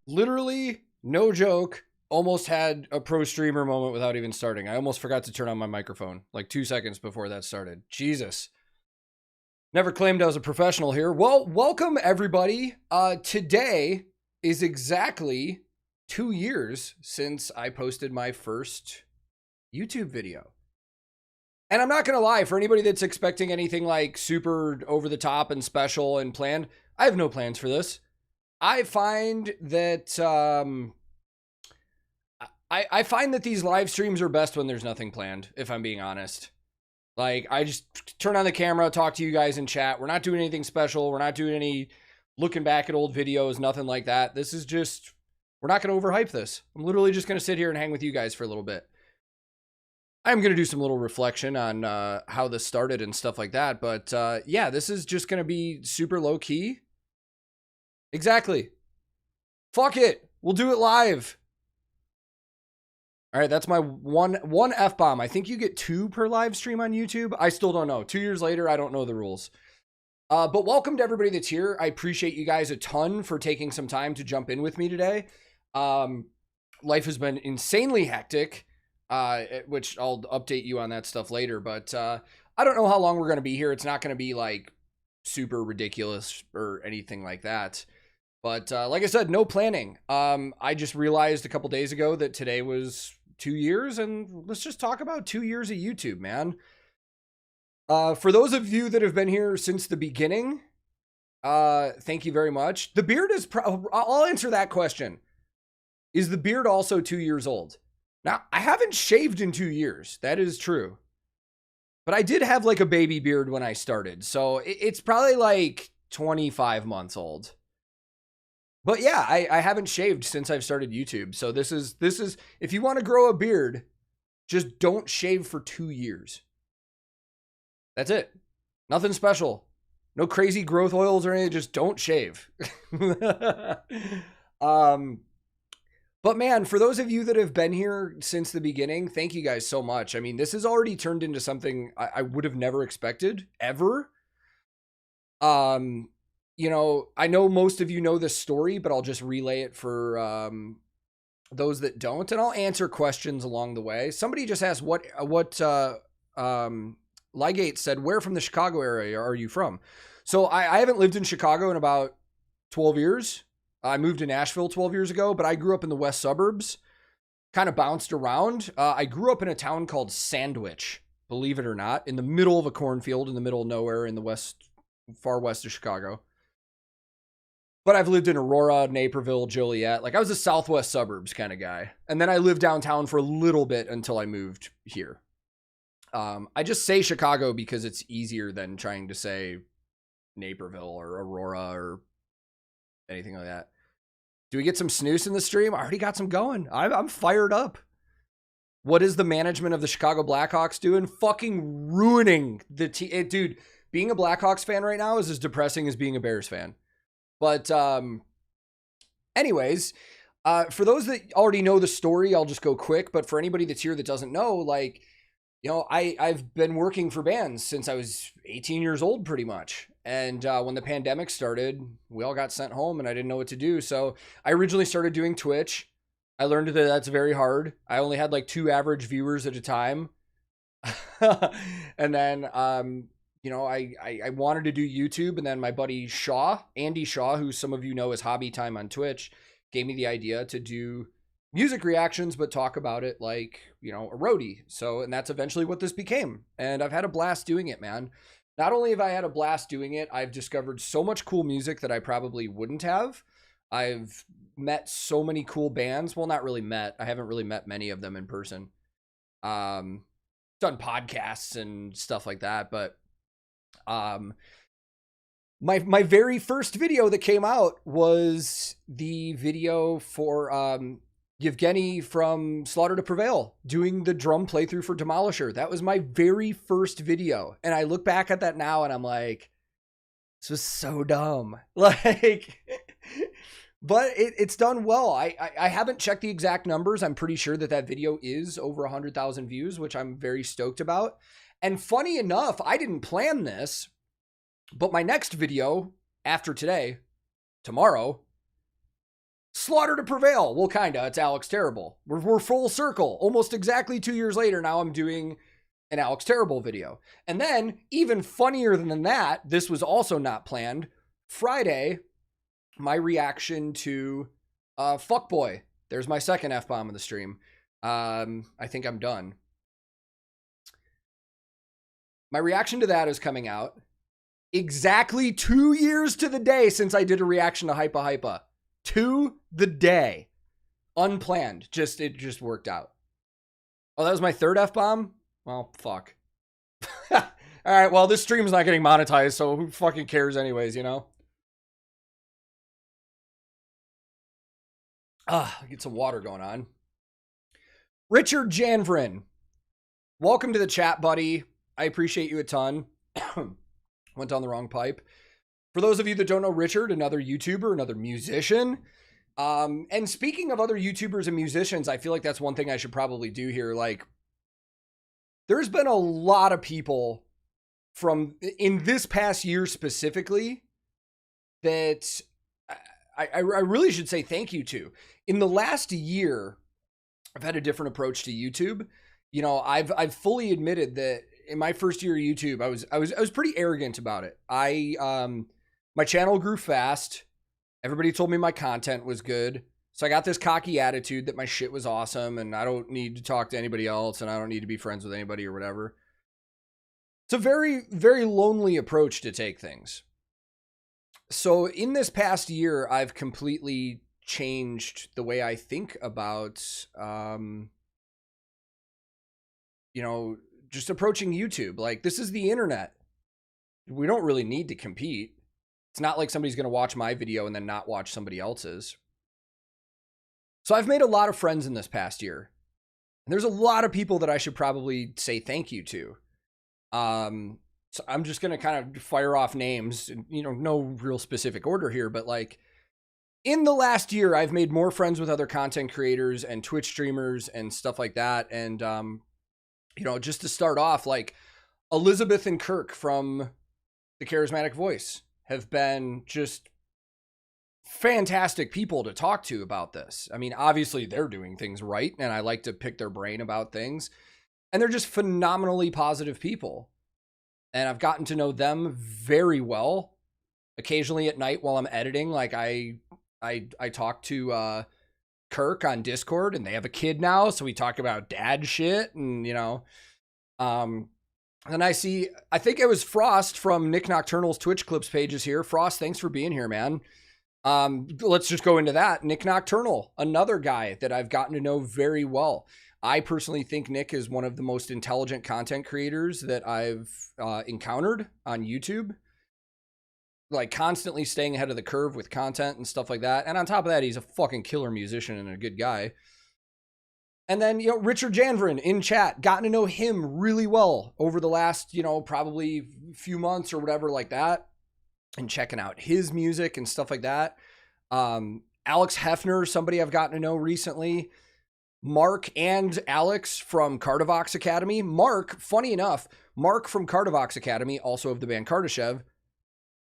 Literally, no joke, almost had a pro streamer moment without even starting. I almost forgot to turn on my microphone like 2 seconds before that started. Jesus. Never claimed I was a professional here. Well, welcome everybody. Today is exactly 2 years since I posted my first YouTube video. And I'm not going to lie, for anybody that's expecting anything like super over the top and special and planned, I have no plans for this. I find that I find that these live streams are best when there's nothing planned, if I'm being honest. Like, I just turn on the camera, talk to you guys in chat. We're not doing anything special. We're not doing any looking back at old videos, nothing like that. This is just, we're not going to overhype this. I'm literally just going to sit here and hang with you guys for a little bit. I'm going to do some little reflection on how this started and stuff like that. But yeah, this is just going to be super low key. Exactly. Fuck it. We'll do it live. All right, that's my one F-bomb. I think you get 2 per live stream on YouTube. I still don't know. 2 years later, I don't know the rules. But welcome to everybody that's here. I appreciate you guys a ton for taking some time to jump in with me today. Life has been insanely hectic, which I'll update you on that stuff later. But I don't know how long we're going to be here. It's not going to be like super ridiculous or anything like that. But like I said, no planning. I just realized a couple days ago that today was 2 years, and let's just talk about 2 years of YouTube, man. For those of you that have been here since the beginning, thank you very much. The beard is, I'll answer that question. Is the beard also 2 years old? Now, I haven't shaved in 2 years. That is true. But I did have like a baby beard when I started. So it's probably like 25 months old. But yeah, I haven't shaved since I've started YouTube. So this is, if you want to grow a beard, just don't shave for 2 years. That's it. Nothing special. No crazy growth oils or anything. Just don't shave. But man, for those of you that have been here since the beginning, thank you guys so much. I mean, this has already turned into something I would have never expected, ever. You know, I know most of you know this story, but I'll just relay it for those that don't, and I'll answer questions along the way. Somebody just asked what Ligate said, where from the Chicago area are you from? So I haven't lived in Chicago in about 12 years. I moved to Nashville 12 years ago, but I grew up in the west suburbs, kind of bounced around. I grew up in a town called Sandwich, believe it or not, in the middle of a cornfield in the middle of nowhere in the west, far west of Chicago. But I've lived in Aurora, Naperville, Joliet. Like, I was a southwest suburbs kind of guy. And then I lived downtown for a little bit until I moved here. I just say Chicago because it's easier than trying to say Naperville or Aurora or anything like that. Do we get some snooze in the stream? I already got some going. I'm fired up. What is the management of the Chicago Blackhawks doing? Fucking ruining the team. Dude, being a Blackhawks fan right now is as depressing as being a Bears fan. But anyways, for those that already know the story, I'll just go quick. But for anybody that's here that doesn't know, like, you know, I've been working for bands since I was 18 years old, pretty much. And when the pandemic started, we all got sent home and I didn't know what to do. So I originally started doing Twitch. I learned that that's very hard. I only had like 2 average viewers at a time. And then, you know, I wanted to do YouTube, and then my buddy Shaw, Andy Shaw, who some of you know as Hobby Time on Twitch, gave me the idea to do music reactions, but talk about it like, you know, a roadie. So, and that's eventually what this became. And I've had a blast doing it, man. Not only have I had a blast doing it, I've discovered so much cool music that I probably wouldn't have. I've met so many cool bands. Well, not really met. I haven't really met many of them in person. Done podcasts and stuff like that, but my very first video that came out was the video for Yevgeny from Slaughter to Prevail doing the drum playthrough for Demolisher. That was my very first video, and I look back at that now and I'm like, this was so dumb. Like, but it's done well. I haven't checked the exact numbers. I'm pretty sure that video is over 100,000 views, which I'm very stoked about. And funny enough, I didn't plan this, but my next video after today, tomorrow, Slaughter to Prevail. Well, kinda. It's Alex Terrible. We're full circle. Almost exactly 2 years later, now I'm doing an Alex Terrible video. And then, even funnier than that, this was also not planned. Friday, my reaction to Fuckboy. There's my second F-bomb in the stream. I think I'm done. My reaction to that is coming out exactly 2 years to the day since I did a reaction to Hypa Hypa. To the day. Unplanned. It just worked out. Oh, that was my third F-bomb? Well, fuck. All right, well, this stream's not getting monetized, so who fucking cares anyways, you know? Get some water going on. Richard Janvrin. Welcome to the chat, buddy. I appreciate you a ton. Went down the wrong pipe. For those of you that don't know Richard, another YouTuber, another musician. And speaking of other YouTubers and musicians, I feel like that's one thing I should probably do here. Like, there's been a lot of people in this past year specifically that I really should say thank you to. In the last year, I've had a different approach to YouTube. You know, I've fully admitted that in my first year of YouTube, I was pretty arrogant about it. My channel grew fast. Everybody told me my content was good. So I got this cocky attitude that my shit was awesome and I don't need to talk to anybody else and I don't need to be friends with anybody or whatever. It's a very, very lonely approach to take things. So in this past year, I've completely changed the way I think about, you know, just approaching YouTube. Like, this is the internet. We don't really need to compete. It's not like somebody's going to watch my video and then not watch somebody else's. So I've made a lot of friends in this past year. And there's a lot of people that I should probably say thank you to. So I'm just going to kind of fire off names, you know, no real specific order here, but like in the last year, I've made more friends with other content creators and Twitch streamers and stuff like that. And, you know, just to start off, like Elizabeth and Kirk from The Charismatic Voice have been just fantastic people to talk to about this. I mean, obviously they're doing things right, and I like to pick their brain about things. And they're just phenomenally positive people. And I've gotten to know them very well. Occasionally at night while I'm editing, like I talk to Kirk on Discord, and they have a kid now, so we talk about dad shit, and you know, and I think it was Frost from Nick Nocturnal's Twitch Clips pages here. Frost, thanks for being here, man. Let's just go into that. Nick Nocturnal, another guy that I've gotten to know very well. I personally think Nick is one of the most intelligent content creators that I've encountered on YouTube. Like, constantly staying ahead of the curve with content and stuff like that. And on top of that, he's a fucking killer musician and a good guy. And then, you know, Richard Janvrin in chat, gotten to know him really well over the last, you know, probably few months or whatever like that. And checking out his music and stuff like that. Alex Hefner, somebody I've gotten to know recently. Mark and Alex from Cardivox Academy. Mark, funny enough, Mark from Cardivox Academy, also of the band Kardashev,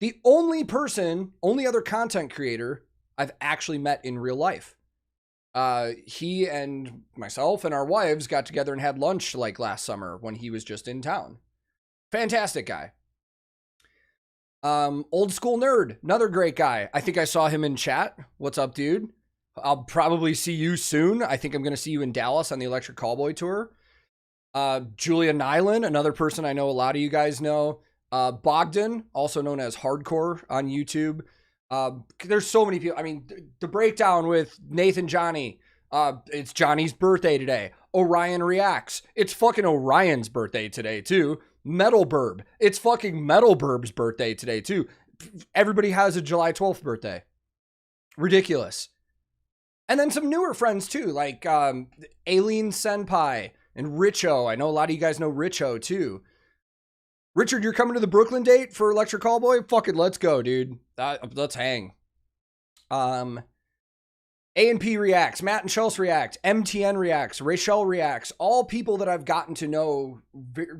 the only other content creator I've actually met in real life. He and myself and our wives got together and had lunch like last summer when he was just in town. Fantastic guy. Old School Nerd, another great guy. I think I saw him in chat. What's up, dude? I'll probably see you soon. I think I'm going to see you in Dallas on the Electric Callboy Tour. Julia Nyland, another person I know a lot of you guys know. Bogdan, also known as Hardcore on YouTube. There's so many people. I mean, the breakdown with Nathan Johnny. It's Johnny's birthday today. Orion Reacts. It's fucking Orion's birthday today, too. Metal Burb. It's fucking Metal Burb's birthday today, too. Everybody has a July 12th birthday. Ridiculous. And then some newer friends, too, like Aileen Senpai and Richo. I know a lot of you guys know Richo, too. Richard, you're coming to the Brooklyn date for Electric Callboy? Fucking let's go, dude. Let's hang. A&P reacts, Matt and Schultz react, MTN reacts, Rachel reacts, all people that I've gotten to know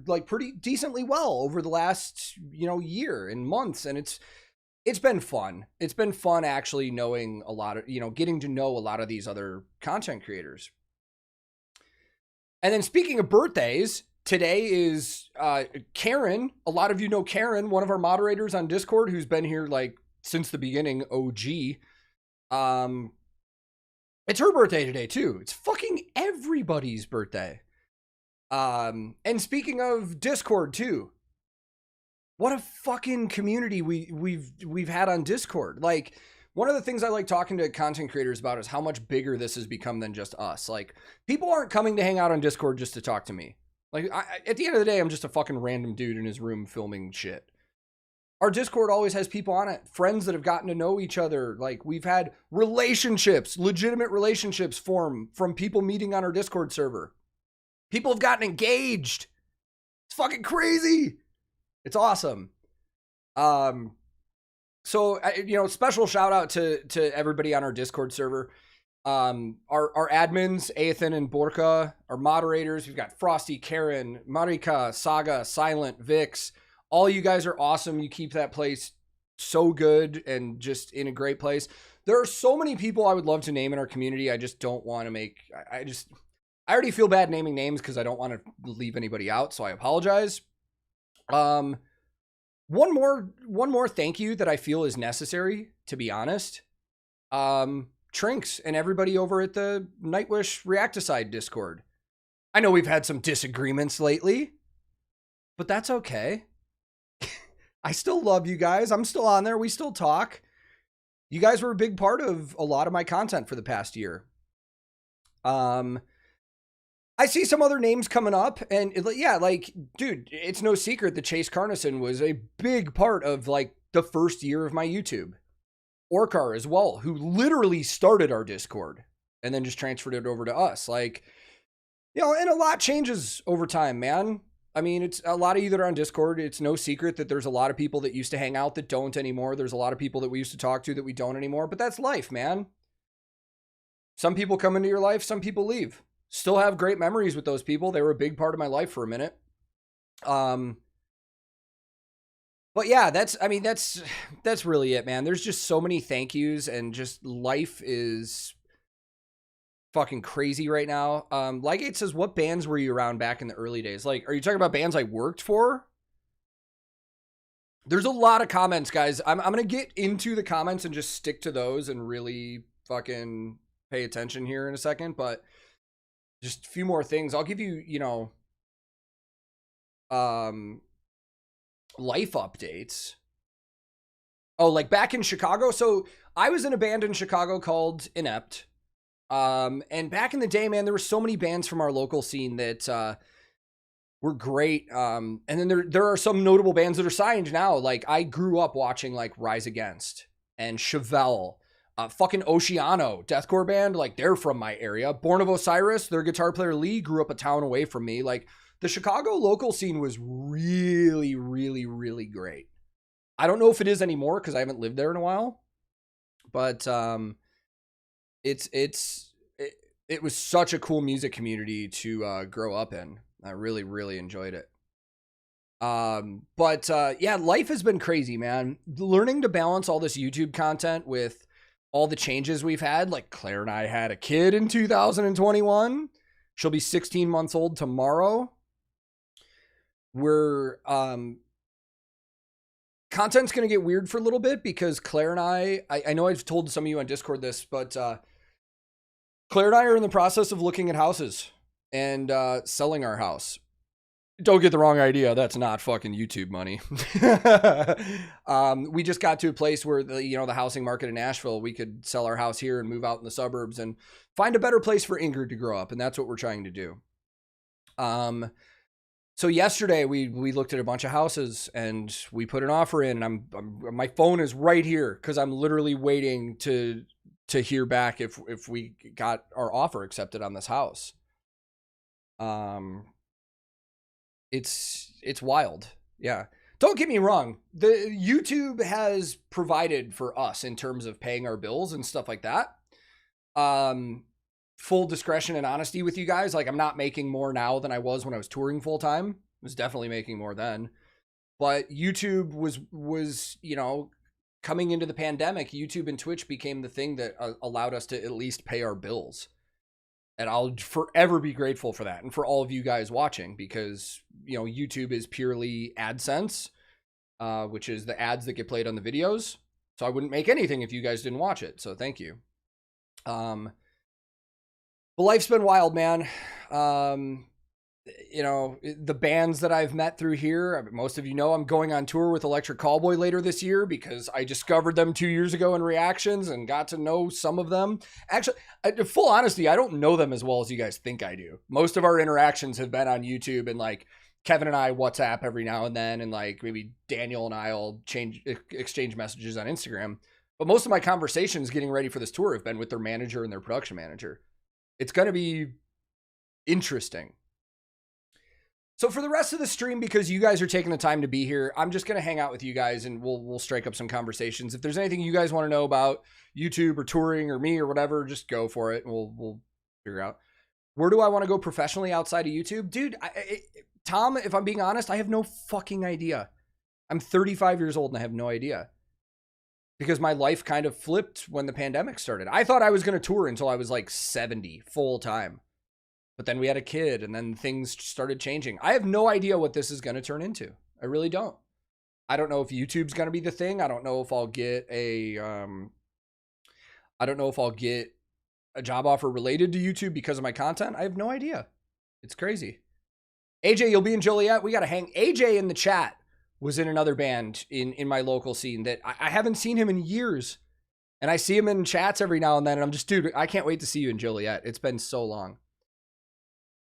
like pretty decently well over the last, you know, year and months. And it's it's been fun. It's been fun actually knowing a lot of, getting to know a lot of these other content creators. And then speaking of birthdays, today is Karen. A lot of you know Karen, one of our moderators on Discord, who's been here like since the beginning, OG. It's her birthday today too. It's fucking everybody's birthday. And speaking of Discord too, what a fucking community we've had on Discord. Like, one of the things I like talking to content creators about is how much bigger this has become than just us. Like, people aren't coming to hang out on Discord just to talk to me. Like, at the end of the day, I'm just a fucking random dude in his room filming shit. Our Discord always has people on it, friends that have gotten to know each other. Like, we've had relationships, legitimate relationships form from people meeting on our Discord server. People have gotten engaged. It's fucking crazy. It's awesome. So, special shout out to everybody on our Discord server. Our admins, Athan and Borka, our moderators. We've got Frosty, Karen, Marika, Saga, Silent, Vix. All you guys are awesome. You keep that place so good and just in a great place. There are so many people I would love to name in our community. I just don't want to make, I already feel bad naming names because I don't want to leave anybody out. So I apologize. One more thank you that I feel is necessary, to be honest. Trinks and everybody over at the Nightwish Reacticide Discord. I know we've had some disagreements lately, but that's okay. I still love you guys. I'm still on there. We still talk. You guys were a big part of a lot of my content for the past year. I see some other names coming up, and yeah, like, dude, it's no secret that Chase Carnison was a big part of like the first year of my YouTube. Orkar as well, who literally started our Discord and then just transferred it over to us. Like, and a lot changes over time, man. I mean, it's a lot of you that are on Discord. It's no secret that there's a lot of people that used to hang out that don't anymore. There's a lot of people that we used to talk to that we don't anymore, but that's life, man. Some people come into your life, some people leave. Still have great memories with those people. They were a big part of my life for a minute. But yeah, that's really it, man. There's just so many thank yous, and just life is fucking crazy right now. Ligate says, what bands were you around back in the early days? Like, are you talking about bands I worked for? There's a lot of comments, guys. I'm going to get into the comments and just stick to those and really fucking pay attention here in a second, but just a few more things. I'll give you, life updates. Oh, like back in Chicago. So I was in a band in Chicago called Inept. And back in the day, man, there were so many bands from our local scene that were great. And then there are some notable bands that are signed now. Like, I grew up watching like Rise Against and Chevelle, fucking Oceano, deathcore band. Like, they're from my area. Born of Osiris, their guitar player Lee grew up a town away from me. Like, the Chicago local scene was really, really, really great. I don't know if it is anymore because I haven't lived there in a while, but it was such a cool music community to grow up in. I really, really enjoyed it. But yeah, life has been crazy, man. Learning to balance all this YouTube content with all the changes we've had. Like, Claire and I had a kid in 2021. She'll be 16 months old tomorrow. We're content's going to get weird for a little bit because Claire and I know I've told some of you on Discord this, but Claire and I are in the process of looking at houses and selling our house. Don't get the wrong idea. That's not fucking YouTube money. We just got to a place where the housing market in Nashville, we could sell our house here and move out in the suburbs and find a better place for Ingrid to grow up. And that's what we're trying to do. So yesterday we looked at a bunch of houses and we put an offer in, and my phone is right here because I'm literally waiting to hear back if we got our offer accepted on this house. It's wild. Yeah. Don't get me wrong. The YouTube has provided for us in terms of paying our bills and stuff like that. Full discretion and honesty with you guys. Like, I'm not making more now than I was when I was touring full time. I was definitely making more then, but YouTube was, coming into the pandemic, YouTube and Twitch became the thing that allowed us to at least pay our bills. And I'll forever be grateful for that. And for all of you guys watching, because, you know, YouTube is purely AdSense, which is the ads that get played on the videos. So I wouldn't make anything if you guys didn't watch it. So thank you. But life's been wild, man. You know, the bands that I've met through here, most of you know I'm going on tour with Electric Callboy later this year because I discovered them 2 years ago in reactions and got to know some of them. Actually, full honesty, I don't know them as well as you guys think I do. Most of our interactions have been on YouTube, and like Kevin and I WhatsApp every now and then, and like maybe Daniel and I'll exchange messages on Instagram. But most of my conversations getting ready for this tour have been with their manager and their production manager. It's going to be interesting. So for the rest of the stream, because you guys are taking the time to be here, I'm just going to hang out with you guys and we'll strike up some conversations. If there's anything you guys want to know about YouTube or touring or me or whatever, just go for it and we'll figure out. Where do I want to go professionally outside of YouTube? Dude, Tom, if I'm being honest, I have no fucking idea. I'm 35 years old and I have no idea. Because my life kind of flipped when the pandemic started. I thought I was going to tour until I was like 70 full time. But then we had a kid and then things started changing. I have no idea what this is going to turn into. I really don't. I don't know if YouTube's going to be the thing. I don't know if I'll get a job offer related to YouTube because of my content. I have no idea. It's crazy. AJ, you'll be in Joliet. We got to hang. AJ in the chat was in another band in my local scene that I haven't seen him in years. And I see him in chats every now and then. And I'm just, dude, I can't wait to see you in Joliet. It's been so long.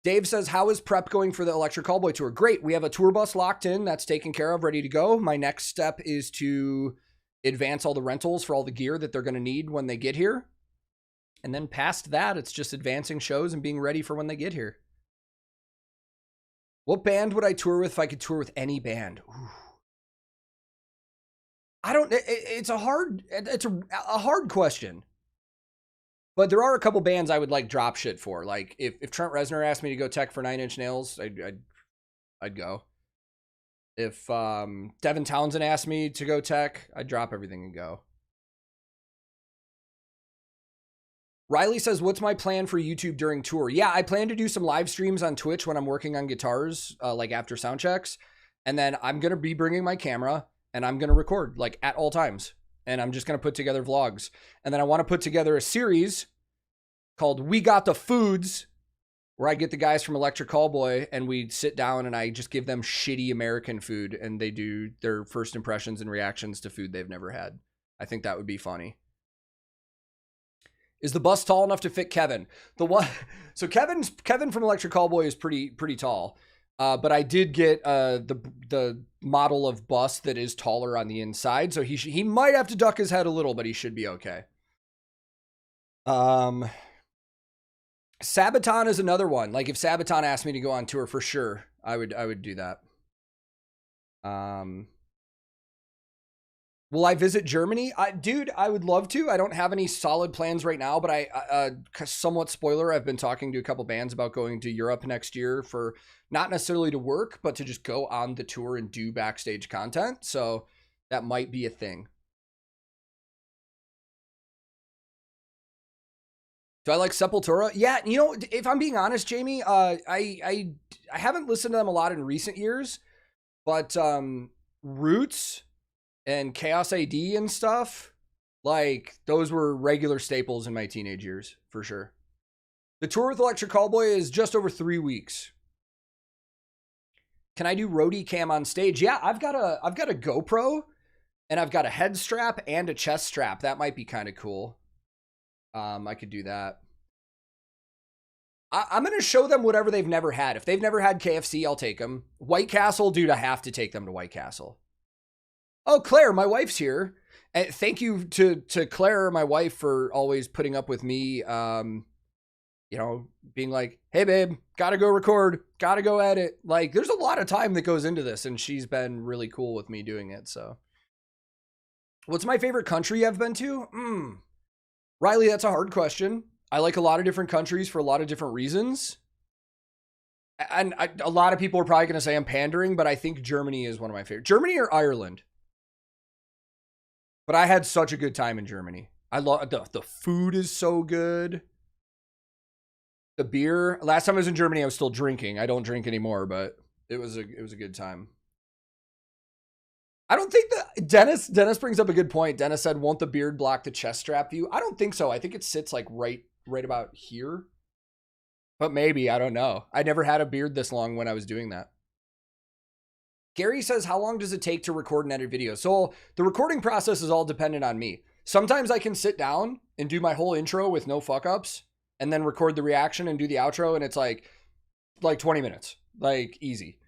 Dave says, how is prep going for the Electric Callboy tour? Great. We have a tour bus locked in. That's taken care of, ready to go. My next step is to advance all the rentals for all the gear that they're going to need when they get here. And then past that, it's just advancing shows and being ready for when they get here. What band would I tour with if I could tour with any band? Ooh. It's a hard question. But there are a couple bands I would like drop shit for. Like if Trent Reznor asked me to go tech for 9 Inch Nails, I'd go. If Devin Townsend asked me to go tech, I'd drop everything and go. Riley says, what's my plan for YouTube during tour? Yeah, I plan to do some live streams on Twitch when I'm working on guitars, like after sound checks. And then I'm going to be bringing my camera and I'm going to record like at all times. And I'm just going to put together vlogs. And then I want to put together a series called We Got the Foods, where I get the guys from Electric Callboy and we sit down and I just give them shitty American food and they do their first impressions and reactions to food they've never had. I think that would be funny. Is the bus tall enough to fit Kevin? So Kevin from Electric Callboy is pretty tall. But I did get the model of bus that is taller on the inside, so he might have to duck his head a little, but he should be okay. Sabaton is another one. Like if Sabaton asked me to go on tour, for sure, I would do that. Will I visit Germany? Dude, I would love to. I don't have any solid plans right now, but somewhat spoiler, I've been talking to a couple bands about going to Europe next year for not necessarily to work, but to just go on the tour and do backstage content. So that might be a thing. Do I like Sepultura? Yeah, you know, if I'm being honest, Jamie, I haven't listened to them a lot in recent years, but Roots and Chaos AD and stuff, like those were regular staples in my teenage years for sure. The tour with Electric Callboy is just over 3 weeks. Can I do roadie cam on stage? Yeah, I've got a GoPro and I've got a head strap and a chest strap. That might be kind of cool. I could do that. I'm going to show them whatever they've never had. If they've never had KFC, I'll take them. White Castle, dude, I have to take them to White Castle. Oh, Claire, my wife's here. And thank you to Claire, my wife, for always putting up with me, you know, being like, hey, babe, got to go record, got to go edit. Like, there's a lot of time that goes into this, and she's been really cool with me doing it, so. What's my favorite country I've been to? Riley, that's a hard question. I like a lot of different countries for a lot of different reasons. And a lot of people are probably going to say I'm pandering, but I think Germany is one of my favorite. Germany or Ireland? But I had such a good time in Germany. I love the food is so good. The beer. Last time I was in Germany, I was still drinking. I don't drink anymore, but it was a good time. I don't think that Dennis brings up a good point. Dennis said, "Won't the beard block the chest strap view?" I don't think so. I think it sits like right about here. But maybe, I don't know. I never had a beard this long when I was doing that. Gary says, how long does it take to record and edit videos? So the recording process is all dependent on me. Sometimes I can sit down and do my whole intro with no fuck ups and then record the reaction and do the outro. And it's like 20 minutes, like easy.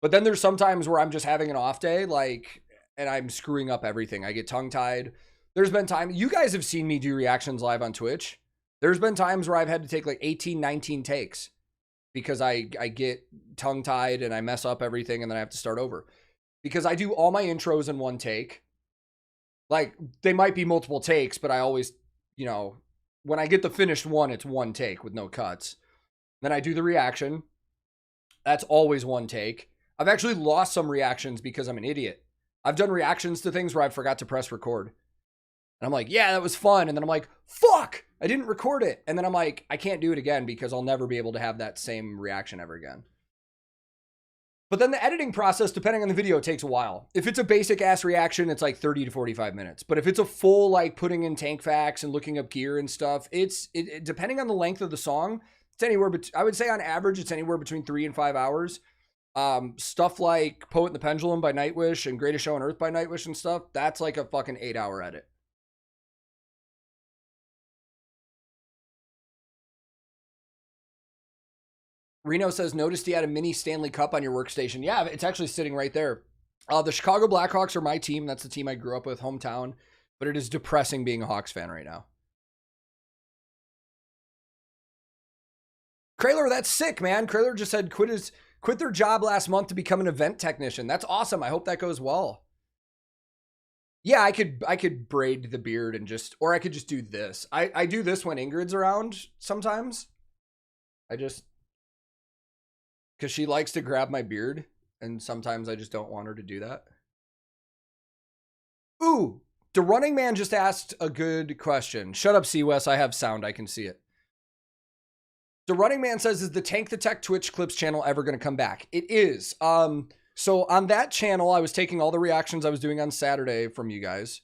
But then there's sometimes where I'm just having an off day, and I'm screwing up everything. I get tongue tied. There's been time, you guys have seen me do reactions live on Twitch. There's been times where I've had to take like 18, 19 takes because I get tongue tied and I mess up everything and then I have to start over. Because I do all my intros in one take. Like, they might be multiple takes, but I always, when I get the finished one, it's one take with no cuts. Then I do the reaction. That's always one take. I've actually lost some reactions because I'm an idiot. I've done reactions to things where I forgot to press record. And I'm like, yeah, that was fun. And then I'm like, fuck, I didn't record it. And then I'm like, I can't do it again because I'll never be able to have that same reaction ever again. But then the editing process, depending on the video, takes a while. If it's a basic ass reaction, it's like 30 to 45 minutes. But if it's a full, like putting in tank facts and looking up gear and stuff, it depending on the length of the song, it's anywhere, but I would say on average, it's anywhere between 3 and 5 hours. Stuff like Poet and the Pendulum by Nightwish and Greatest Show on Earth by Nightwish and stuff, that's like a fucking 8-hour edit. Reno says, noticed you had a mini Stanley Cup on your workstation. Yeah, it's actually sitting right there. The Chicago Blackhawks are my team. That's the team I grew up with, hometown. But it is depressing being a Hawks fan right now. Kraler, that's sick, man. Kraler just said quit their job last month to become an event technician. That's awesome. I hope that goes well. Yeah, I could braid the beard and or I could just do this. I do this when Ingrid's around sometimes. Because she likes to grab my beard, and sometimes I just don't want her to do that. Ooh, the Running Man just asked a good question. Shut up, C-Wes. I have sound. I can see it. The Running Man says, is the TankTheTech Twitch Clips channel ever going to come back? It is. So on that channel, I was taking all the reactions I was doing on Saturday from you guys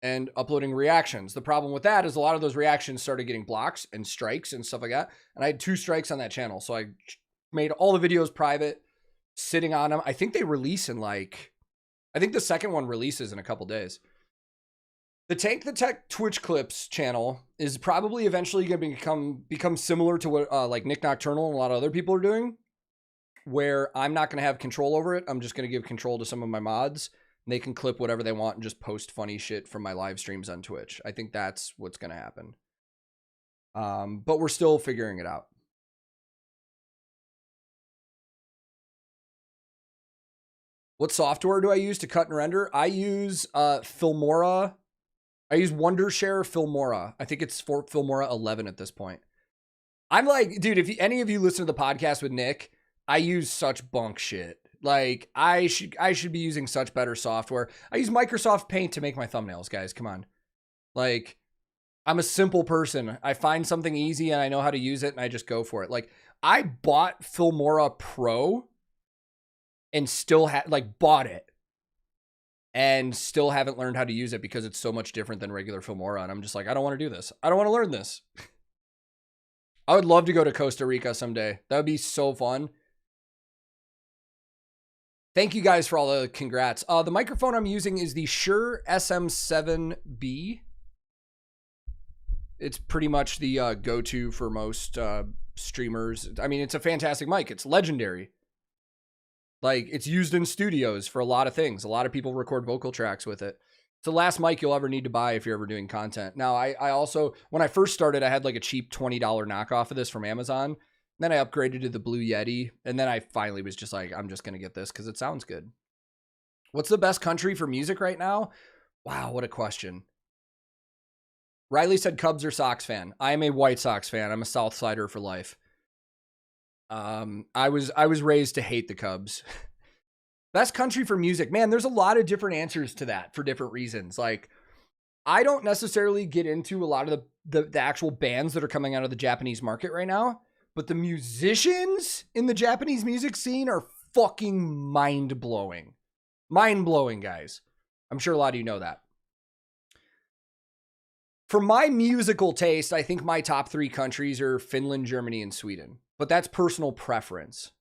and uploading reactions. The problem with that is a lot of those reactions started getting blocks and strikes and stuff like that. And I had 2 strikes on that channel. So I made all the videos private, sitting on them. I think they release in I think the second one releases in a couple days. The TankTheTech Twitch Clips channel is probably eventually going to become similar to what like Nick Nocturnal and a lot of other people are doing, where I'm not going to have control over it. I'm just going to give control to some of my mods, and they can clip whatever they want and just post funny shit from my live streams on Twitch. I think that's what's going to happen. But we're still figuring it out. What software do I use to cut and render? I use Filmora. I use Wondershare Filmora. I think it's for Filmora 11 at this point. I'm like, dude, if any of you listen to the podcast with Nick, I use such bunk shit. Like, I should be using such better software. I use Microsoft Paint to make my thumbnails, guys. Come on. Like, I'm a simple person. I find something easy and I know how to use it and I just go for it. Like, I bought Filmora Pro and still bought it and still haven't learned how to use it because it's so much different than regular Filmora. And I'm just like, I don't want to do this. I don't want to learn this. I would love to go to Costa Rica someday. That would be so fun. Thank you guys for all the congrats. The microphone I'm using is the Shure SM7B. It's pretty much the go-to for most streamers. I mean, it's a fantastic mic. It's legendary. Like, it's used in studios for a lot of things. A lot of people record vocal tracks with it. It's the last mic you'll ever need to buy if you're ever doing content. Now, I also, when I first started, I had like a cheap $20 knockoff of this from Amazon. Then I upgraded to the Blue Yeti. And then I finally was just like, I'm just going to get this because it sounds good. What's the best country for music right now? Wow, what a question. Riley said Cubs or Sox fan. I am a White Sox fan. I'm a South Sider for life. I was raised to hate the Cubs. Best country for music. Man, there's a lot of different answers to that for different reasons. Like, I don't necessarily get into a lot of the actual bands that are coming out of the Japanese market right now, but the musicians in the Japanese music scene are fucking mind-blowing. Mind-blowing, guys. I'm sure a lot of you know that. For my musical taste, I think my top 3 countries are Finland, Germany, and Sweden. But that's personal preference.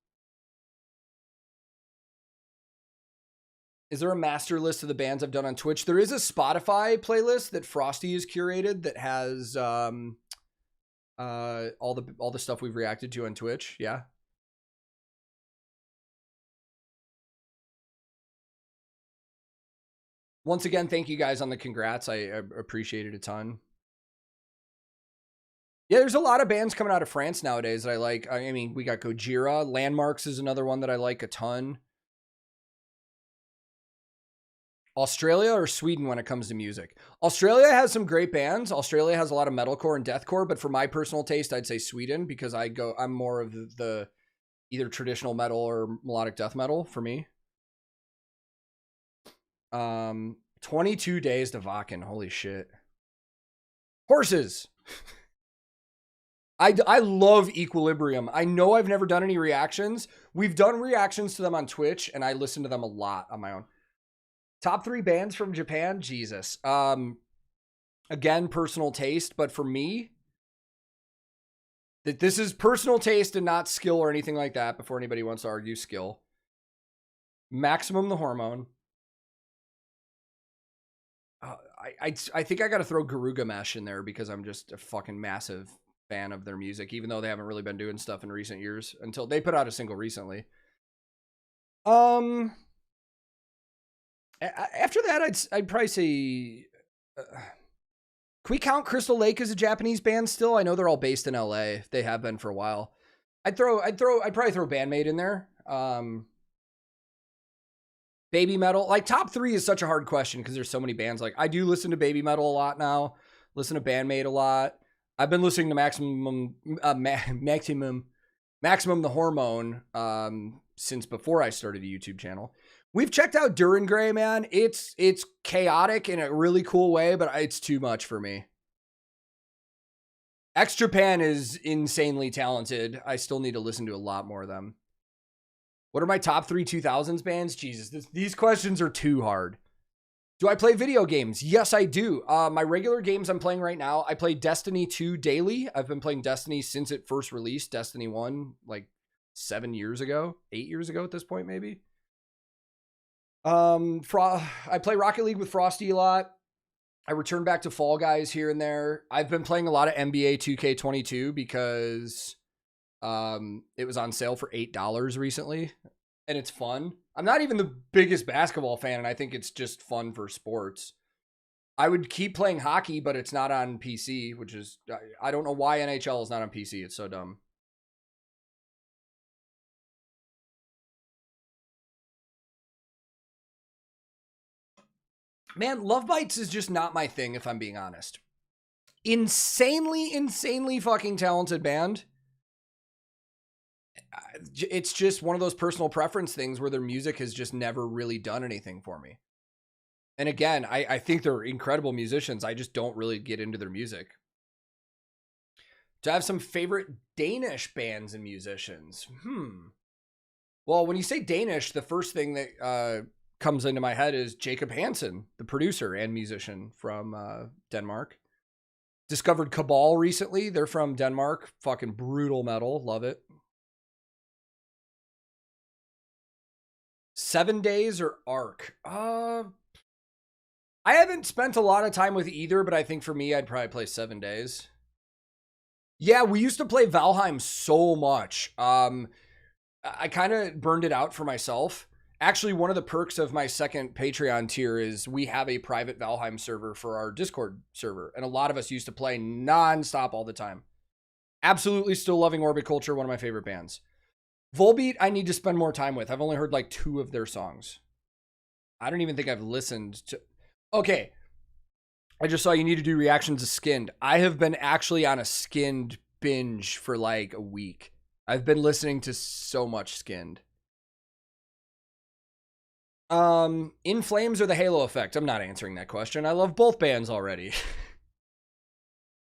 Is there a master list of the bands I've done on Twitch? There is a Spotify playlist that Frosty has curated that has all the stuff we've reacted to on Twitch. Yeah. Once again, thank you guys on the congrats. I appreciate it a ton. Yeah, there's a lot of bands coming out of France nowadays that I like. I mean, we got Gojira. Landmarks is another one that I like a ton. Australia or Sweden when it comes to music? Australia has some great bands. Australia has a lot of metalcore and deathcore, but for my personal taste, I'd say Sweden because I'm more of the either traditional metal or melodic death metal for me. 22 days to Vakken. Holy shit. Horses. I love Equilibrium. I know I've never done any reactions. We've done reactions to them on Twitch, and I listen to them a lot on my own. Top 3 bands from Japan? Jesus. Again, personal taste, but for me, this is personal taste and not skill or anything like that before anybody wants to argue skill. Maximum the Hormone. I think I got to throw Garuga Mesh in there because I'm just a fucking massive fan of their music, even though they haven't really been doing stuff in recent years until they put out a single recently. After that, I'd probably say, can we count Crystal Lake as a Japanese band still? I know they're all based in LA. They have been for a while. I'd probably throw Bandmate in there. Baby Metal, like top 3 is such a hard question because there's so many bands. Like I do listen to Baby Metal a lot now, listen to Bandmate a lot. I've been listening to Maximum the Hormone since before I started a YouTube channel. We've checked out Duran Gray, man. It's chaotic in a really cool way, but it's too much for me. X Japan is insanely talented. I still need to listen to a lot more of them. What are my top 3 2000s bands? Jesus, these questions are too hard. Do I play video games? Yes, I do. My regular games I'm playing right now, I play Destiny 2 daily. I've been playing Destiny since it first released. Destiny 1, like 7 years ago, 8 years ago at this point, maybe. I play Rocket League with Frosty a lot. I return back to Fall Guys here and there. I've been playing a lot of NBA 2K22 because it was on sale for $8 recently, and it's fun. I'm not even the biggest basketball fan, and I think it's just fun for sports. I would keep playing hockey, but it's not on PC, which is, I don't know why NHL is not on PC. It's so dumb. Man, Love Bites is just not my thing, if I'm being honest. Insanely fucking talented band. It's just one of those personal preference things where their music has just never really done anything for me. And again, I think they're incredible musicians. I just don't really get into their music. Do I have some favorite Danish bands and musicians? Well, when you say Danish, the first thing that comes into my head is Jacob Hansen, the producer and musician from Denmark. Discovered Cabal recently. They're from Denmark. Fucking brutal metal. Love it. 7 Days or Arc? I haven't spent a lot of time with either, but I think for me, I'd probably play 7 Days. Yeah, we used to play Valheim so much. I kind of burned it out for myself. Actually, one of the perks of my second Patreon tier is we have a private Valheim server for our Discord server. And a lot of us used to play nonstop all the time. Absolutely still loving Orbit Culture, one of my favorite bands. Volbeat, I need to spend more time with. I've only heard like 2 of their songs. I don't even think I've listened to... Okay. I just saw you need to do reactions to Skinned. I have been actually on a Skinned binge for like a week. I've been listening to so much Skinned. In Flames or the Halo Effect? I'm not answering that question. I love both bands already.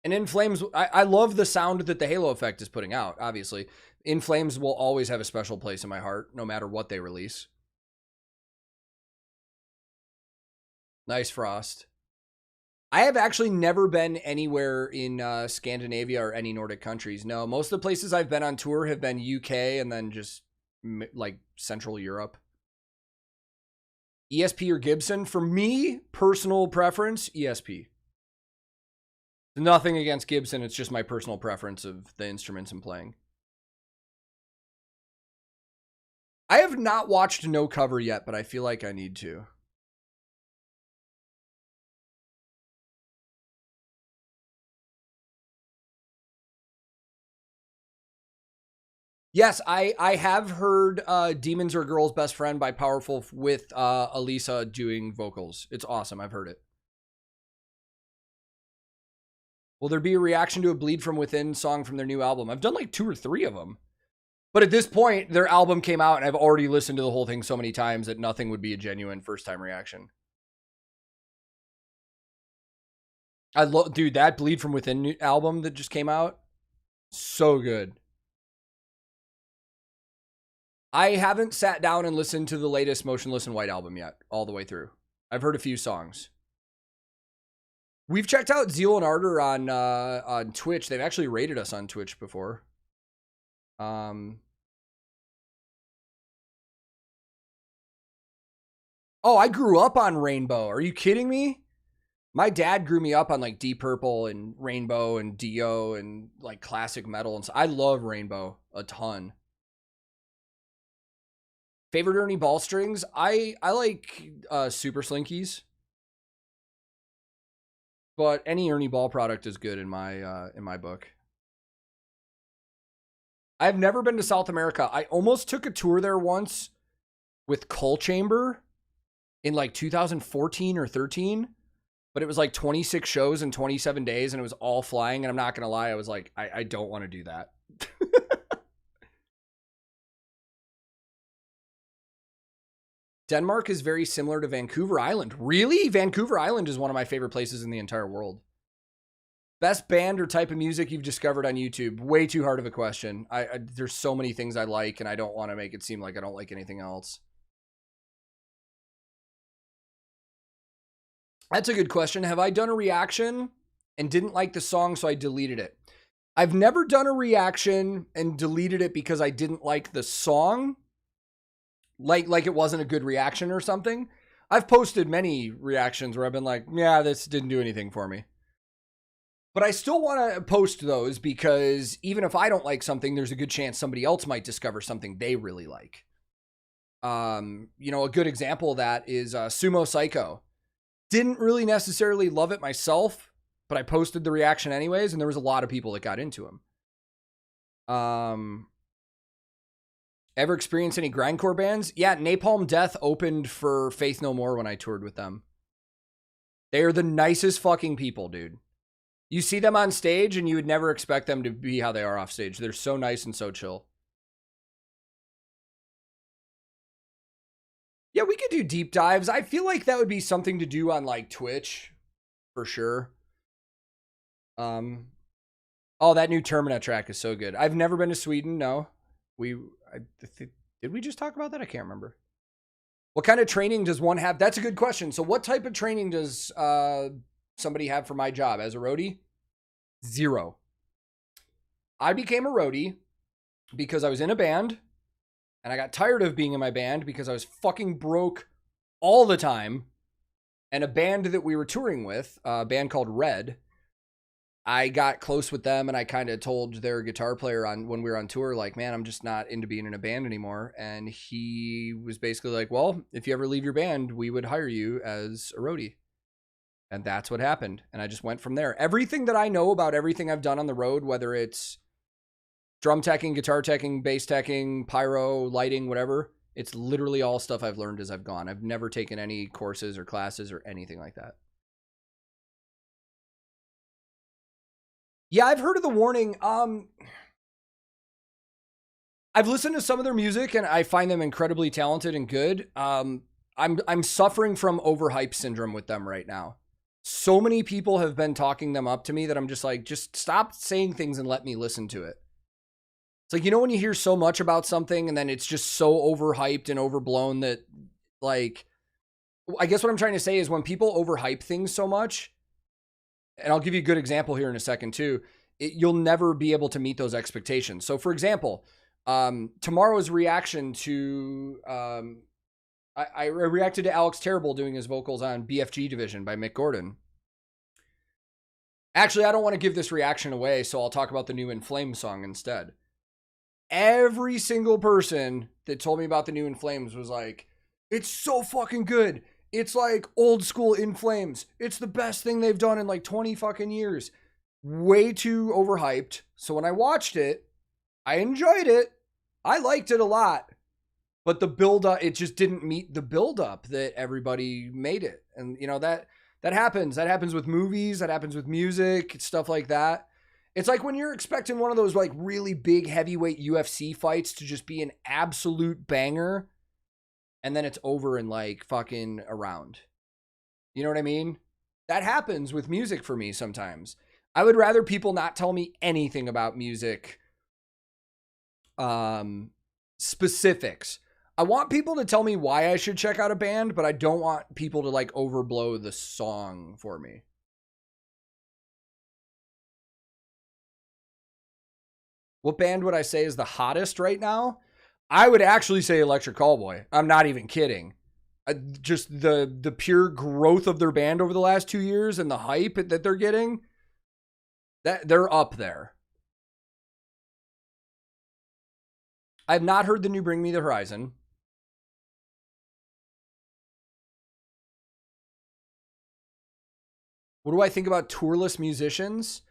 And In Flames, I love the sound that the Halo Effect is putting out, obviously. In Flames will always have a special place in my heart, no matter what they release. Nice Frost. I have actually never been anywhere in Scandinavia or any Nordic countries. No, most of the places I've been on tour have been UK and then just like Central Europe. ESP or Gibson? For me, personal preference, ESP. Nothing against Gibson. It's just my personal preference of the instruments I'm playing. I have not watched No Cover yet, but I feel like I need to. Yes, I have heard Demons Are a Girl's Best Friend by Powerful with Elisa doing vocals. It's awesome. I've heard it. Will there be a reaction to a Bleed From Within song from their new album? I've done like 2 or 3 of them. But at this point, their album came out and I've already listened to the whole thing so many times that nothing would be a genuine first-time reaction. Dude, that Bleed From Within album that just came out, so good. I haven't sat down and listened to the latest Motionless in White album yet, all the way through. I've heard a few songs. We've checked out Zeal and Ardor on Twitch. They've actually rated us on Twitch before. Oh, I grew up on Rainbow. Are you kidding me? My dad grew me up on like Deep Purple and Rainbow and Dio and like classic metal. And so I love Rainbow a ton. Favorite Ernie Ball strings? I like Super Slinkies. But any Ernie Ball product is good in my book. I've never been to South America. I almost took a tour there once with Coal Chamber in like 2014 or 13. But it was like 26 shows in 27 days and it was all flying. And I'm not going to lie, I was like, I don't want to do that. Denmark is very similar to Vancouver Island. Really? Vancouver Island is one of my favorite places in the entire world. Best band or type of music you've discovered on YouTube? Way too hard of a question. There's so many things I like, and I don't want to make it seem like I don't like anything else. That's a good question. Have I done a reaction and didn't like the song, so I deleted it? I've never done a reaction and deleted it because I didn't like the song. Like it wasn't a good reaction or something. I've posted many reactions where I've been like, yeah, this didn't do anything for me. But I still want to post those because even if I don't like something, there's a good chance somebody else might discover something they really like. You know, a good example of that is Sumo Psycho. Didn't really necessarily love it myself, but I posted the reaction anyways, and there was a lot of people that got into him. Ever experienced any grindcore bands? Yeah, Napalm Death opened for Faith No More when I toured with them. They are the nicest fucking people, dude. You see them on stage and you would never expect them to be how they are off stage. They're so nice and so chill. Yeah, we could do deep dives. I feel like that would be something to do on like Twitch for sure. Oh, that new Termina track is so good. I've never been to Sweden. No. Did we just talk about that? I can't remember. What kind of training does one have? That's a good question. So what type of training does somebody have for my job as a roadie? 0. I became a roadie because I was in a band and I got tired of being in my band because I was fucking broke all the time. And a band that we were touring with, a band called Red, I got close with them and I kind of told their guitar player when we were on tour, like, man, I'm just not into being in a band anymore. And he was basically like, well, if you ever leave your band, we would hire you as a roadie. And that's what happened. And I just went from there. Everything that I know about everything I've done on the road, whether it's drum teching, guitar teching, bass teching, pyro, lighting, whatever, it's literally all stuff I've learned as I've gone. I've never taken any courses or classes or anything like that. Yeah, I've heard of The Warning. I've listened to some of their music and I find them incredibly talented and good. I'm suffering from overhype syndrome with them right now. So many people have been talking them up to me that I'm just like, just stop saying things and let me listen to it. It's like, you know, when you hear so much about something and then it's just so overhyped and overblown that, like, I guess what I'm trying to say is when people overhype things so much, and I'll give you a good example here in a second too, you'll never be able to meet those expectations. So for example, tomorrow's reaction to, I reacted to Alex Terrible doing his vocals on BFG Division by Mick Gordon. Actually, I don't want to give this reaction away, so I'll talk about the new In Flames song instead. Every single person that told me about the new In Flames was like, it's so fucking good. It's like old school In Flames. It's the best thing they've done in like 20 fucking years. Way too overhyped. So when I watched it, I enjoyed it. I liked it a lot. But the build-up, it just didn't meet the build-up that everybody made it. And, you know, that happens. That happens with movies. That happens with music, stuff like that. It's like when you're expecting one of those, like, really big heavyweight UFC fights to just be an absolute banger, and then it's over in, like, fucking a round. You know what I mean? That happens with music for me sometimes. I would rather people not tell me anything about music specifics. I want people to tell me why I should check out a band, but I don't want people to like overblow the song for me. What band would I say is the hottest right now? I would actually say Electric Callboy. I'm not even kidding. Just the pure growth of their band over the last 2 years and the hype that they're getting, that they're up there. I've not heard the new Bring Me the Horizon. What do I think about tourless musicians?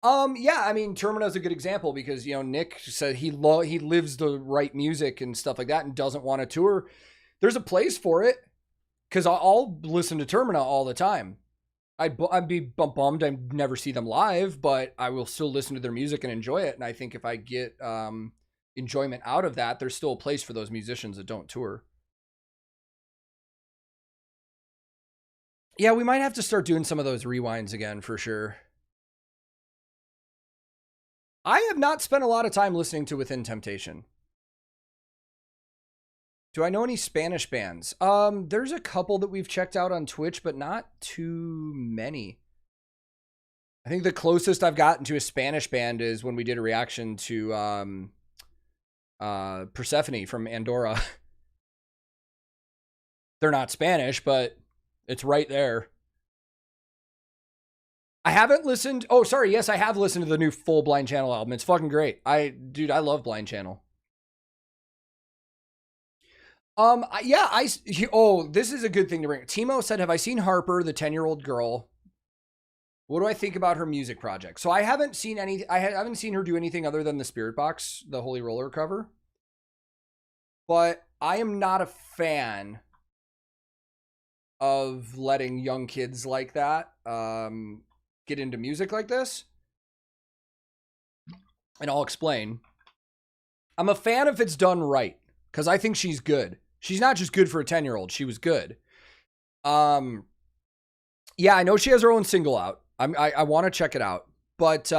Yeah, I mean, Termina is a good example because, you know, Nick said he lives the right music and stuff like that and doesn't want to tour. There's a place for it because I'll listen to Termina all the time. I'd be bummed I never see them live, but I will still listen to their music and enjoy it. And I think if I get enjoyment out of that, there's still a place for those musicians that don't tour. Yeah, we might have to start doing some of those rewinds again for sure. I have not spent a lot of time listening to Within Temptation. Do I know any Spanish bands? There's a couple that we've checked out on Twitch, but not too many. I think the closest I've gotten to a Spanish band is when we did a reaction to Persephone from Andorra. They're not Spanish, but it's right there. I haven't listened. Oh, sorry. Yes, I have listened to the new full Blind Channel album. It's fucking great. Dude, I love Blind Channel. Yeah, this is a good thing to bring. Timo said, have I seen Harper, the 10-year-old girl? What do I think about her music project? So I haven't seen I haven't seen her do anything other than the Spirit Box, the Holy Roller cover. But I am not a fan of letting young kids like that get into music like this. And I'll explain. I'm a fan if it's done right, because I think she's good. She's not just good for a 10-year-old. She was good. Yeah, I know she has her own single out. I want to check it out. But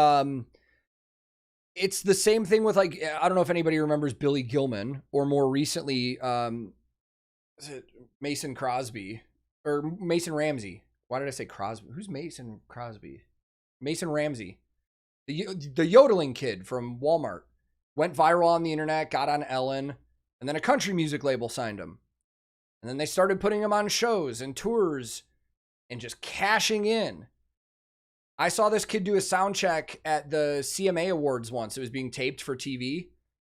it's the same thing with, like, I don't know if anybody remembers Billy Gilman, or more recently, is it Mason Crosby? Or Mason Ramsey. Why did I say Crosby? Who's Mason Crosby? Mason Ramsey. The yodeling kid from Walmart. Went viral on the internet, got on Ellen, and then a country music label signed him. And then they started putting him on shows and tours and just cashing in. I saw this kid do a sound check at the CMA Awards once. It was being taped for TV.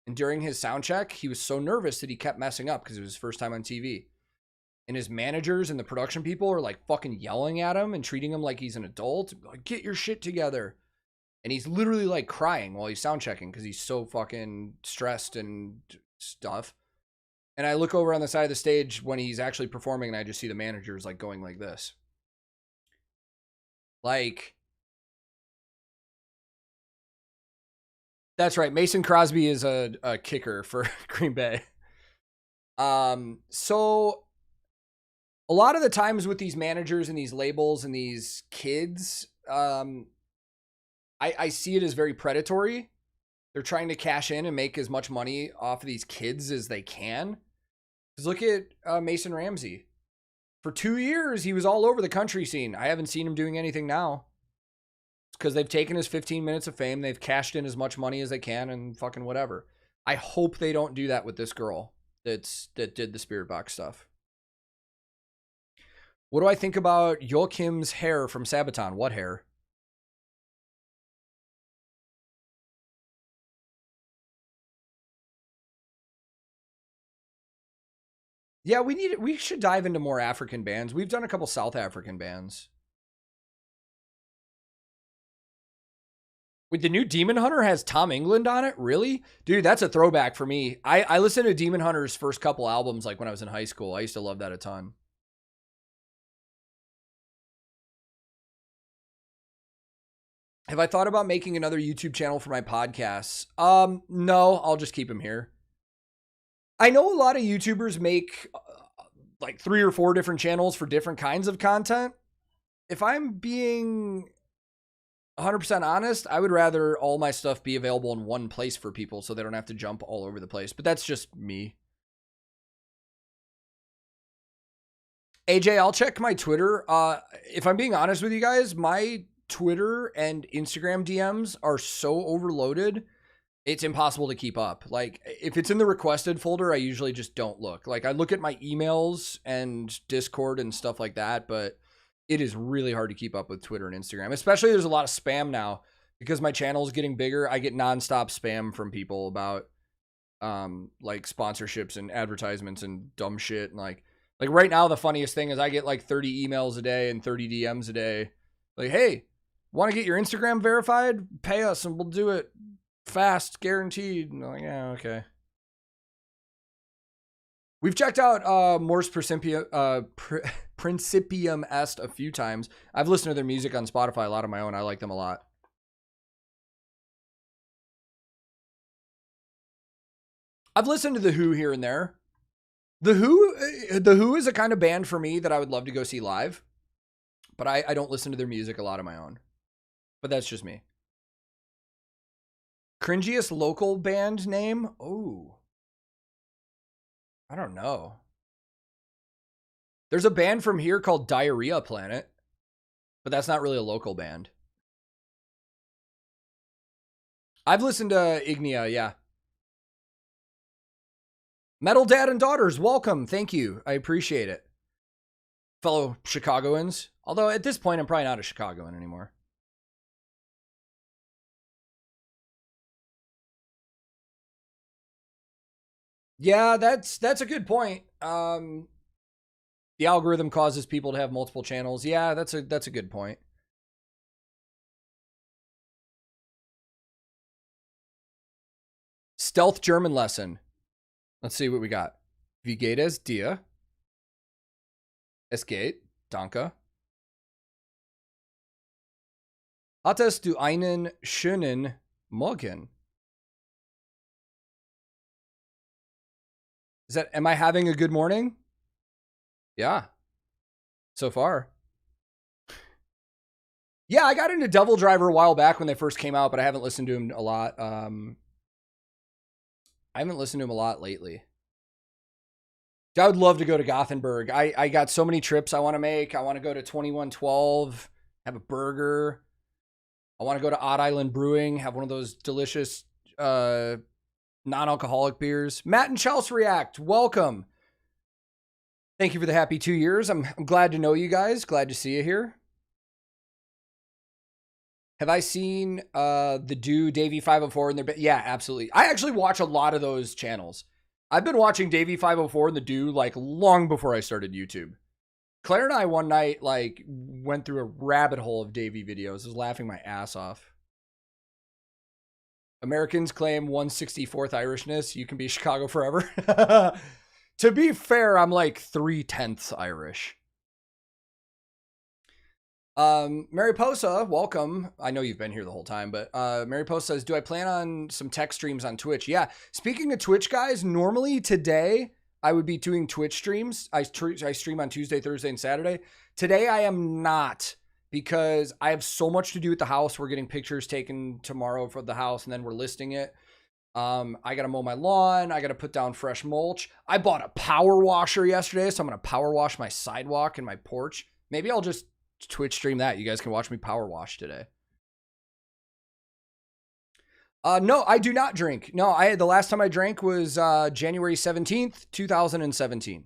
And during his sound check, he was so nervous that he kept messing up because it was his first time on TV. And his managers and the production people are like fucking yelling at him and treating him like he's an adult. Like, get your shit together. And he's literally like crying while he's sound checking because he's so fucking stressed and stuff. And I look over on the side of the stage when he's actually performing and I just see the managers like going like this. Like, that's right. Mason Crosby is a kicker for Green Bay. So a lot of the times with these managers and these labels and these kids, I see it as very predatory. They're trying to cash in and make as much money off of these kids as they can. Because look at Mason Ramsey. For 2 years, he was all over the country scene. I haven't seen him doing anything now. It's because they've taken his 15 minutes of fame. They've cashed in as much money as they can and fucking whatever. I hope they don't do that with this girl that did the Spirit Box stuff. What do I think about Joachim's hair from Sabaton? What hair? Yeah, we should dive into more African bands. We've done a couple South African bands. Wait, the new Demon Hunter has Tom England on it? Really? Dude, that's a throwback for me. I listened to Demon Hunter's first couple albums like when I was in high school. I used to love that a ton. Have I thought about making another YouTube channel for my podcasts? No, I'll just keep them here. I know a lot of YouTubers make like 3 or 4 different channels for different kinds of content. If I'm being 100% honest, I would rather all my stuff be available in one place for people so they don't have to jump all over the place. But that's just me. AJ, I'll check my Twitter. If I'm being honest with you guys, my Twitter and Instagram DMs are so overloaded, it's impossible to keep up. Like, if it's in the requested folder, I usually just don't look. Like, I look at my emails and Discord and stuff like that, but it is really hard to keep up with Twitter and Instagram. Especially there's a lot of spam now because my channel is getting bigger. I get nonstop spam from people about like sponsorships and advertisements and dumb shit. And like right now, the funniest thing is I get like 30 emails a day and 30 DMs a day. Like, hey, want to get your Instagram verified? Pay us and we'll do it fast, guaranteed. And I'm like, yeah, okay. We've checked out Mors Principium Est a few times. I've listened to their music on Spotify, a lot of my own. I like them a lot. I've listened to The Who here and there. The Who is a kind of band for me that I would love to go see live. But I don't listen to their music a lot of my own. But that's just me. Cringiest local band name? Oh. I don't know. There's a band from here called Diarrhea Planet, but that's not really a local band. I've listened to Ignia, yeah. Metal Dad and Daughters, welcome. Thank you. I appreciate it. Fellow Chicagoans. Although at this point, I'm probably not a Chicagoan anymore. Yeah, that's a good point. The algorithm causes people to have multiple channels. Yeah, that's a good point. Stealth German lesson. Let's see what we got. Wie geht es dir? Es geht. Danke. Hattest du einen schönen Morgen? Is that, am I having a good morning? Yeah. So far. Yeah, I got into Devil Driver a while back when they first came out, but I haven't listened to him a lot. I haven't listened to him a lot lately. I would love to go to Gothenburg. I got so many trips I want to make. I want to go to 2112, have a burger. I want to go to Odd Island Brewing, have one of those delicious non-alcoholic beers. Matt and Chelsea React, welcome. Thank you for the happy 2 years. I'm glad to know you guys. Glad to see you here. Have I seen the Do Davey 504 in their? Yeah, absolutely. I actually watch a lot of those channels. I've been watching Davey 504 and the Do like long before I started YouTube. Claire and I one night like went through a rabbit hole of Davey videos. I was laughing my ass off. Americans claim 164th Irishness. You can be Chicago forever. To be fair, I'm like 3/10 Irish. Mariposa, welcome. I know you've been here the whole time, but Mariposa says, do I plan on some tech streams on Twitch? Yeah. Speaking of Twitch, guys, normally today I would be doing Twitch streams. I stream on Tuesday, Thursday, and Saturday. Today I am not, because I have so much to do at the house. We're getting pictures taken tomorrow for the house, and then we're listing it. I got to mow my lawn. I got to put down fresh mulch. I bought a power washer yesterday, so I'm going to power wash my sidewalk and my porch. Maybe I'll just Twitch stream that. You guys can watch me power wash today. No, I do not drink. No, the last time I drank was January 17th, 2017.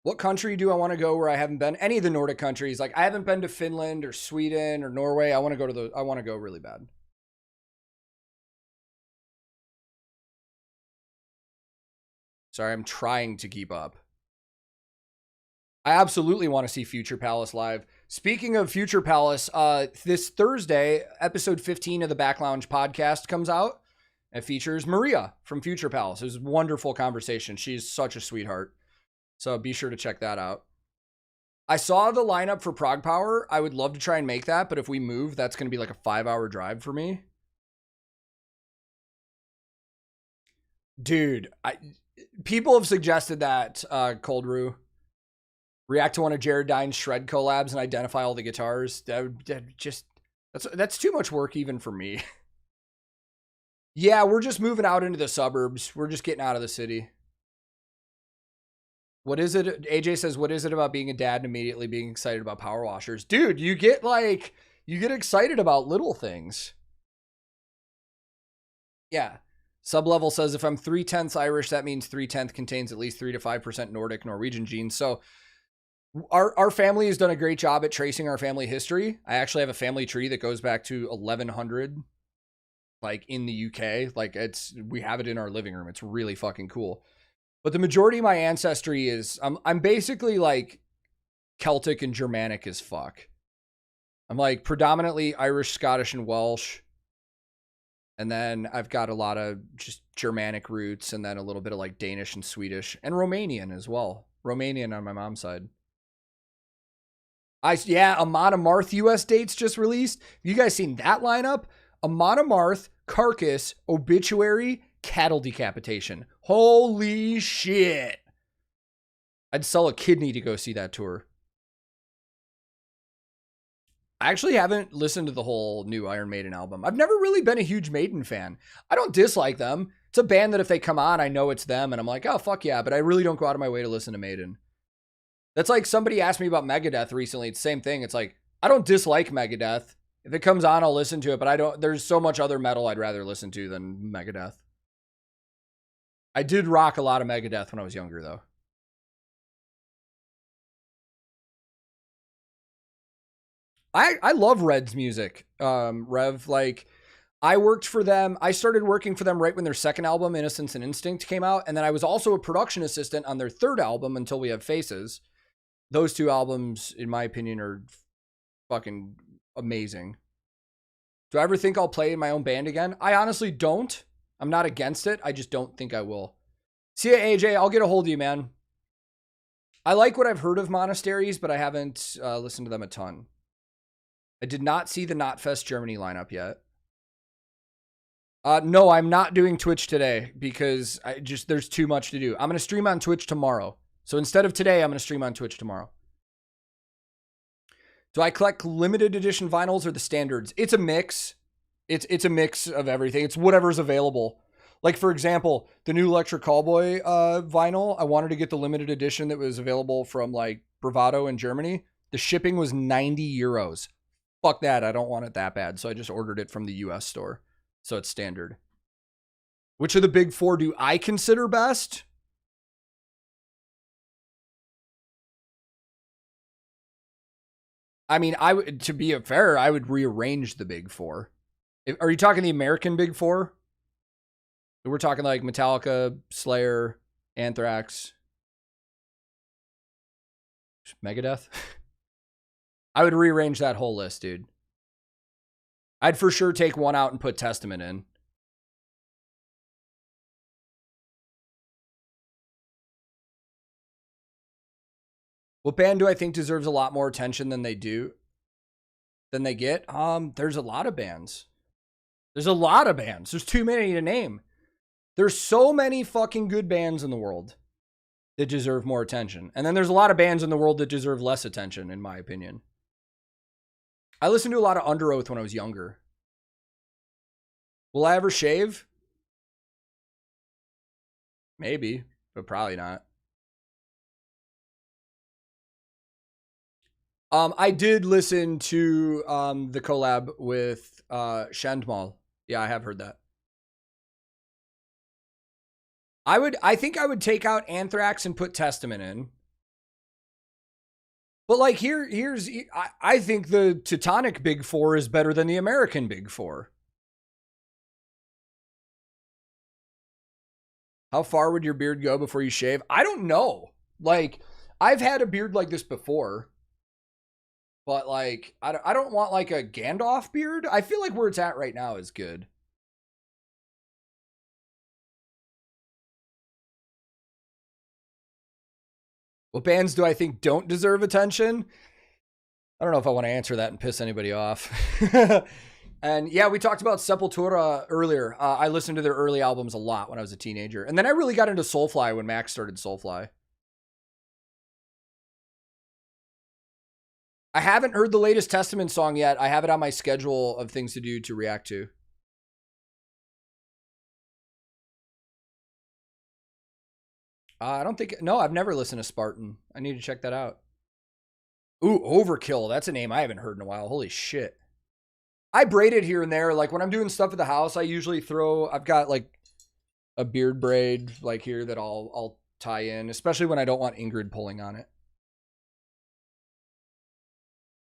What country do I want to go where I haven't been? Any of the Nordic countries. Like, I haven't been to Finland or Sweden or Norway. I want to go really bad. Sorry, I'm trying to keep up. I absolutely want to see Future Palace live. Speaking of Future Palace, this Thursday, episode 15 of the Back Lounge podcast comes out. It features Maria from Future Palace. It was a wonderful conversation. She's such a sweetheart. So be sure to check that out. I saw the lineup for Prague Power. I would love to try and make that, but if we move, that's going to be like a 5-hour drive for me. Dude, people have suggested that, Cold Brew. React to one of Jared Dine's Shred collabs and identify all the guitars. That's too much work even for me. Yeah, we're just moving out into the suburbs. We're just getting out of the city. What is it? AJ says, what is it about being a dad and immediately being excited about power washers? Dude, you get excited about little things. Yeah. Sublevel says, if I'm 3/10 Irish, that means 3/10 contains at least 3 to 5% Nordic Norwegian genes. So our family has done a great job at tracing our family history. I actually have a family tree that goes back to 1100, like in the UK. Like we have it in our living room. It's really fucking cool. But the majority of my ancestry is, I'm basically like Celtic and Germanic as fuck. I'm like predominantly Irish, Scottish, and Welsh. And then I've got a lot of just Germanic roots, and then a little bit of like Danish and Swedish and Romanian as well. Romanian on my mom's side. Amon Amarth US dates just released. Have you guys seen that lineup? Amon Amarth, Carcass, Obituary, Cattle Decapitation. Holy shit. I'd sell a kidney to go see that tour. I actually haven't listened to the whole new Iron Maiden album. I've never really been a huge Maiden fan. I don't dislike them. It's a band that if they come on, I know it's them, and I'm like, oh, fuck yeah, but I really don't go out of my way to listen to Maiden. That's like somebody asked me about Megadeth recently. It's the same thing. It's like, I don't dislike Megadeth. If it comes on, I'll listen to it, but there's so much other metal I'd rather listen to than Megadeth. I did rock a lot of Megadeth when I was younger, though. I love Red's music. Rev, like, I worked for them. I started working for them right when their second album, Innocence and Instinct, came out. And then I was also a production assistant on their third album, Until We Have Faces. Those two albums, in my opinion, are fucking amazing. Do I ever think I'll play in my own band again? I honestly don't. I'm not against it. I just don't think I will. See ya, AJ. I'll get a hold of you, man. I like what I've heard of Monasteries, but I haven't listened to them a ton. I did not see the Knotfest Germany lineup yet. No, I'm not doing Twitch today because there's too much to do. I'm going to stream on Twitch tomorrow. So instead of today, I'm going to stream on Twitch tomorrow. Do I collect limited edition vinyls or the standards? It's a mix. It's a mix of everything. It's whatever's available. Like, for example, the new Electric Callboy vinyl, I wanted to get the limited edition that was available from like Bravado in Germany. The shipping was 90 euros. Fuck that. I don't want it that bad. So I just ordered it from the US store. So it's standard. Which of the big four do I consider best? I mean, to be fair, I would rearrange the big four. Are you talking the American big four? We're talking like Metallica, Slayer, Anthrax, Megadeth. I would rearrange that whole list, dude. I'd for sure take one out and put Testament in. What band do I think deserves a lot more attention than they do? than they get. There's a lot of bands. There's a lot of bands. There's too many to name. There's so many fucking good bands in the world that deserve more attention. And then there's a lot of bands in the world that deserve less attention, in my opinion. I listened to a lot of Under Oath when I was younger. Will I ever shave? Maybe, but probably not. I did listen to the collab with Shandmal. Yeah, I have heard that. I think I would take out Anthrax and put Testament in. But like I think the Teutonic Big Four is better than the American Big Four. How far would your beard go before you shave? I don't know. Like, I've had a beard like this before. But like, I don't want like a Gandalf beard. I feel like where it's at right now is good. What bands do I think don't deserve attention? I don't know if I want to answer that and piss anybody off. And yeah, we talked about Sepultura earlier. I listened to their early albums a lot when I was a teenager. And then I really got into Soulfly when Max started Soulfly. I haven't heard the latest Testament song yet. I have it on my schedule of things to do to react to. I don't think... No, I've never listened to Spartan. I need to check that out. Ooh, Overkill. That's a name I haven't heard in a while. Holy shit. I braid it here and there. Like when I'm doing stuff at the house, I usually throw... I've got like a beard braid like here that I'll tie in. Especially when I don't want Ingrid pulling on it.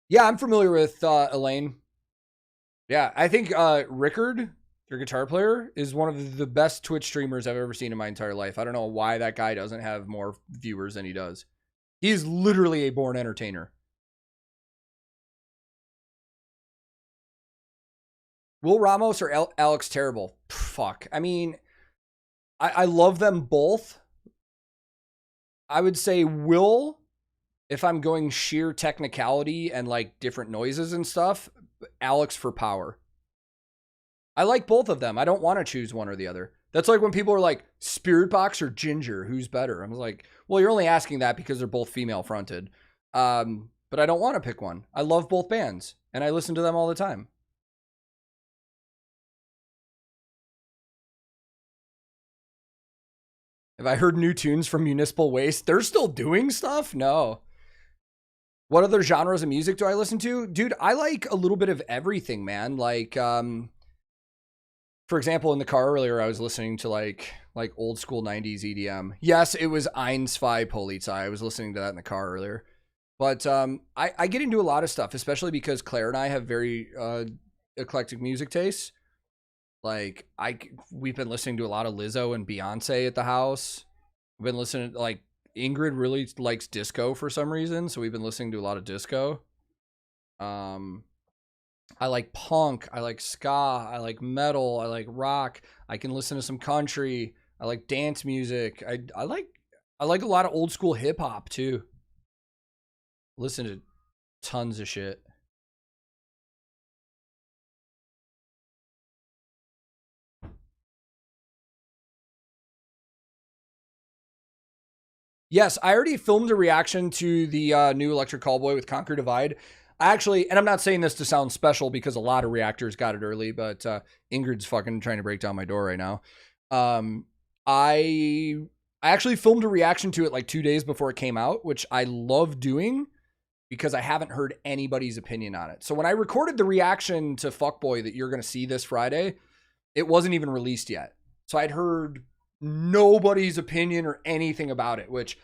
Yeah, I'm familiar with Elaine. Yeah, I think Rickard, your guitar player, is one of the best Twitch streamers I've ever seen in my entire life. I don't know why that guy doesn't have more viewers than he does. He is literally a born entertainer. Will Ramos or Alex Terrible? Fuck. I mean, I love them both. I would say Will, if I'm going sheer technicality and like different noises and stuff. Alex for power. I like both of them. I don't want to choose one or the other. That's like when people are like, Spirit Box or Ginger, who's better? I'm like, well, you're only asking that because they're both female fronted. But I don't want to pick one. I love both bands and I listen to them all the time. Have I heard new tunes from Municipal Waste? They're still doing stuff? No. What other genres of music do I listen to? Dude, I like a little bit of everything, man. Like, for example, in the car earlier, I was listening to like old school 90s EDM. Yes, it was Ein, Zwei, Polizei. I was listening to that in the car earlier. But I get into a lot of stuff, especially because Claire and I have very eclectic music tastes. Like, we've been listening to a lot of Lizzo and Beyonce at the house. We've been listening to, like, Ingrid really likes disco for some reason, so we've been listening to a lot of disco. I like punk, I like ska, I like metal, I like rock. I can listen to some country. I like dance music. I like a lot of old school hip hop too. Listen to tons of shit. Yes, I already filmed a reaction to the new Electric Callboy with Conquer Divide. I actually, and I'm not saying this to sound special because a lot of reactors got it early, but Ingrid's fucking trying to break down my door right now. I actually filmed a reaction to it like 2 days before it came out, which I love doing because I haven't heard anybody's opinion on it. So when I recorded the reaction to Fuckboy that you're going to see this Friday, it wasn't even released yet. So I'd heard nobody's opinion or anything about it, which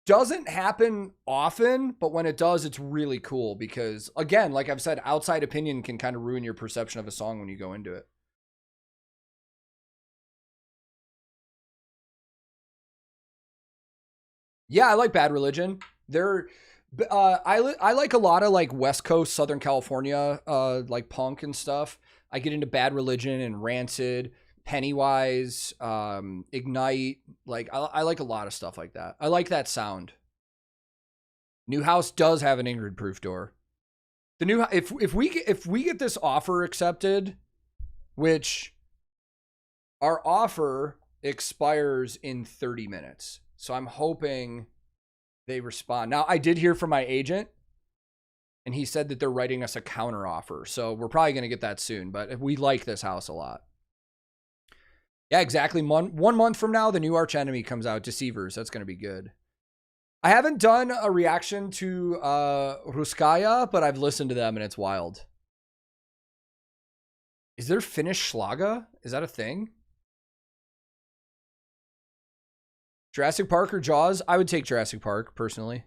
doesn't happen often, but when it does, it's really cool because, again, like I've said, outside opinion can kind of ruin your perception of a song when you go into it. Yeah, I like Bad Religion. I like a lot of like West Coast, Southern California, like punk and stuff. I get into Bad Religion and Rancid, Pennywise, Ignite. Like I like a lot of stuff like that. I like that sound. New House does have an Ingrid proof door. The new, if we get this offer accepted, which our offer expires in 30 minutes. So I'm hoping they respond. Now, I did hear from my agent, and he said that they're writing us a counter offer. So we're probably going to get that soon, but we like this house a lot. Yeah, exactly. 1 month from now, the new arch enemy comes out, Deceivers. That's going to be good. I haven't done a reaction to Ruskaya, but I've listened to them, and it's wild. Is there Finnish Schlager? Is that a thing? Jurassic Park or Jaws? I would take Jurassic Park, personally.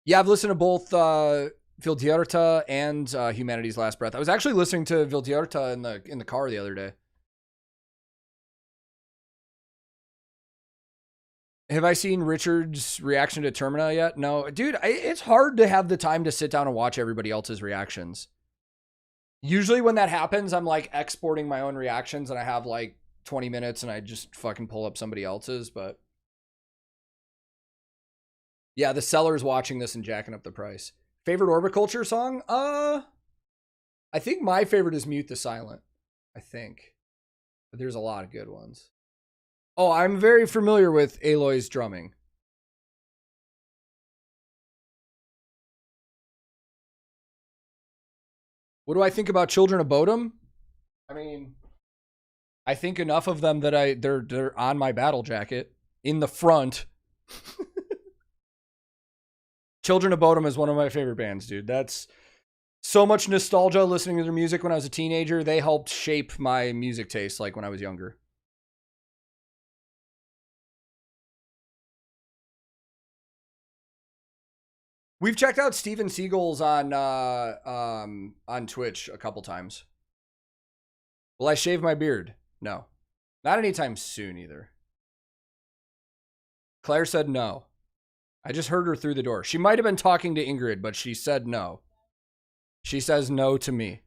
Yeah, I've listened to both Vildhjarta and Humanity's Last Breath. I was actually listening to Vildhjarta in the car the other day. Have I seen Richard's reaction to Termina yet? No. Dude, it's hard to have the time to sit down and watch everybody else's reactions. Usually when that happens, I'm like exporting my own reactions and I have like 20 minutes and I just fucking pull up somebody else's, but yeah, the seller's watching this and jacking up the price. Favorite Orbiculture song? I think my favorite is Mute the Silent. I think. But there's a lot of good ones. Oh, I'm very familiar with Aloy's drumming. What do I think about Children of Bodom? I mean, I think enough of them that they're on my battle jacket in the front. Children of Bodom is one of my favorite bands, dude. That's so much nostalgia listening to their music when I was a teenager. They helped shape my music taste like when I was younger. We've checked out Steven Seagal's on Twitch a couple times. Will I shave my beard? No. Not anytime soon either. Claire said no. I just heard her through the door. She might have been talking to Ingrid, but she said no. She says no to me.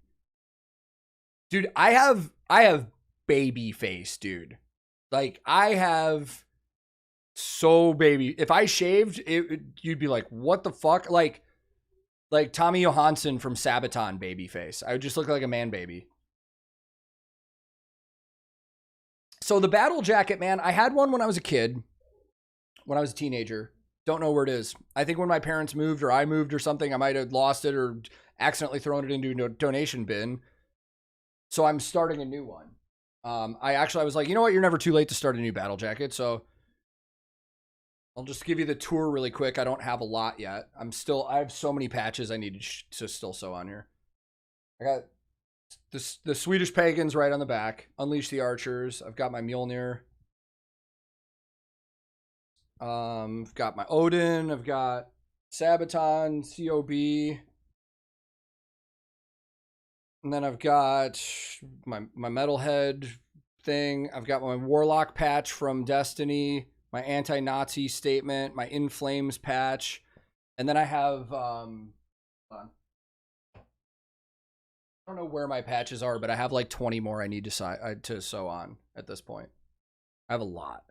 Dude, I have baby face, dude. Like, I have so baby. If I shaved, you'd be like, what the fuck? Like Tommy Johansson from Sabaton baby face. I would just look like a man baby. So the battle jacket, man, I had one when I was a kid, when I was a teenager. Don't know where it is. I think when my parents moved or I moved or something, I might have lost it or accidentally thrown it into a donation bin. So I'm starting a new one. I was like, you know what? You're never too late to start a new battle jacket. So I'll just give you the tour really quick. I don't have a lot yet. I have so many patches I need to still sew on here. I got the Swedish Pagans right on the back. Unleash the Archers. I've got my Mjolnir. I've got my Odin. I've got Sabaton, COB. And then I've got my Metalhead thing. I've got my Warlock patch from Destiny. My anti-Nazi statement, my In Flames patch, and then I have, hold on. I don't know where my patches are, but I have like 20 more I need to sew on at this point. I have a lot.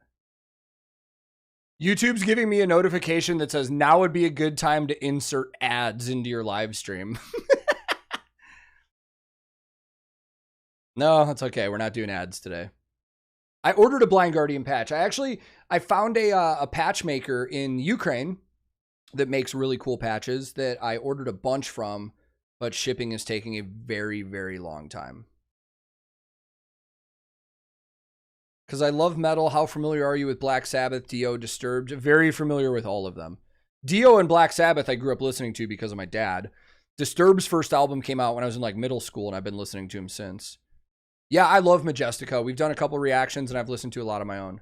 YouTube's giving me a notification that says now would be a good time to insert ads into your live stream. No, that's okay. We're not doing ads today. I ordered a Blind Guardian patch. I found a patch maker in Ukraine that makes really cool patches that I ordered a bunch from, but shipping is taking a very, very long time. Because I love metal. How familiar are you with Black Sabbath, Dio, Disturbed? Very familiar with all of them. Dio and Black Sabbath I grew up listening to because of my dad. Disturbed's first album came out when I was in like middle school, and I've been listening to him since. Yeah, I love Majestica. We've done a couple reactions, and I've listened to a lot of my own.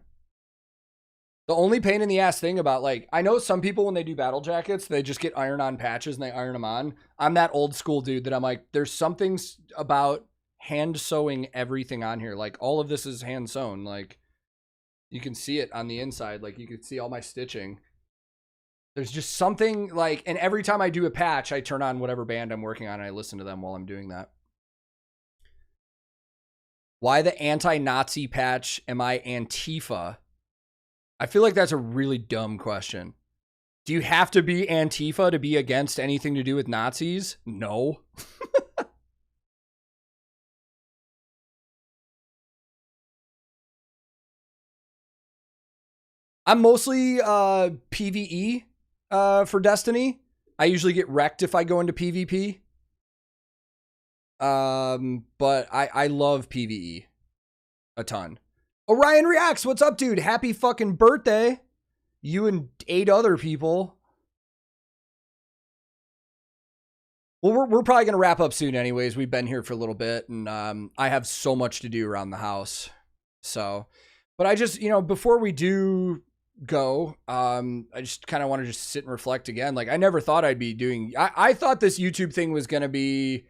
The only pain in the ass thing about, like, I know some people when they do battle jackets, they just get iron-on patches and they iron them on. I'm that old school dude that I'm like, there's something about hand sewing everything on here. Like, all of this is hand sewn. Like, you can see it on the inside. Like, you can see all my stitching. There's just something, like, and every time I do a patch, I turn on whatever band I'm working on and I listen to them while I'm doing that. Why the anti-Nazi patch? Am I Antifa? I feel like that's a really dumb question. Do you have to be Antifa to be against anything to do with Nazis? No. I'm mostly PvE for Destiny. I usually get wrecked if I go into PvP. But I love PvE a ton. Orion Reacts, what's up, dude? Happy fucking birthday. You and 8 other people. Well, we're probably going to wrap up soon anyways. We've been here for a little bit, and I have so much to do around the house. So, but I just, before we do go, I just kind of want to just sit and reflect again. Like, I never thought I'd be doing, I thought this YouTube thing was going to be,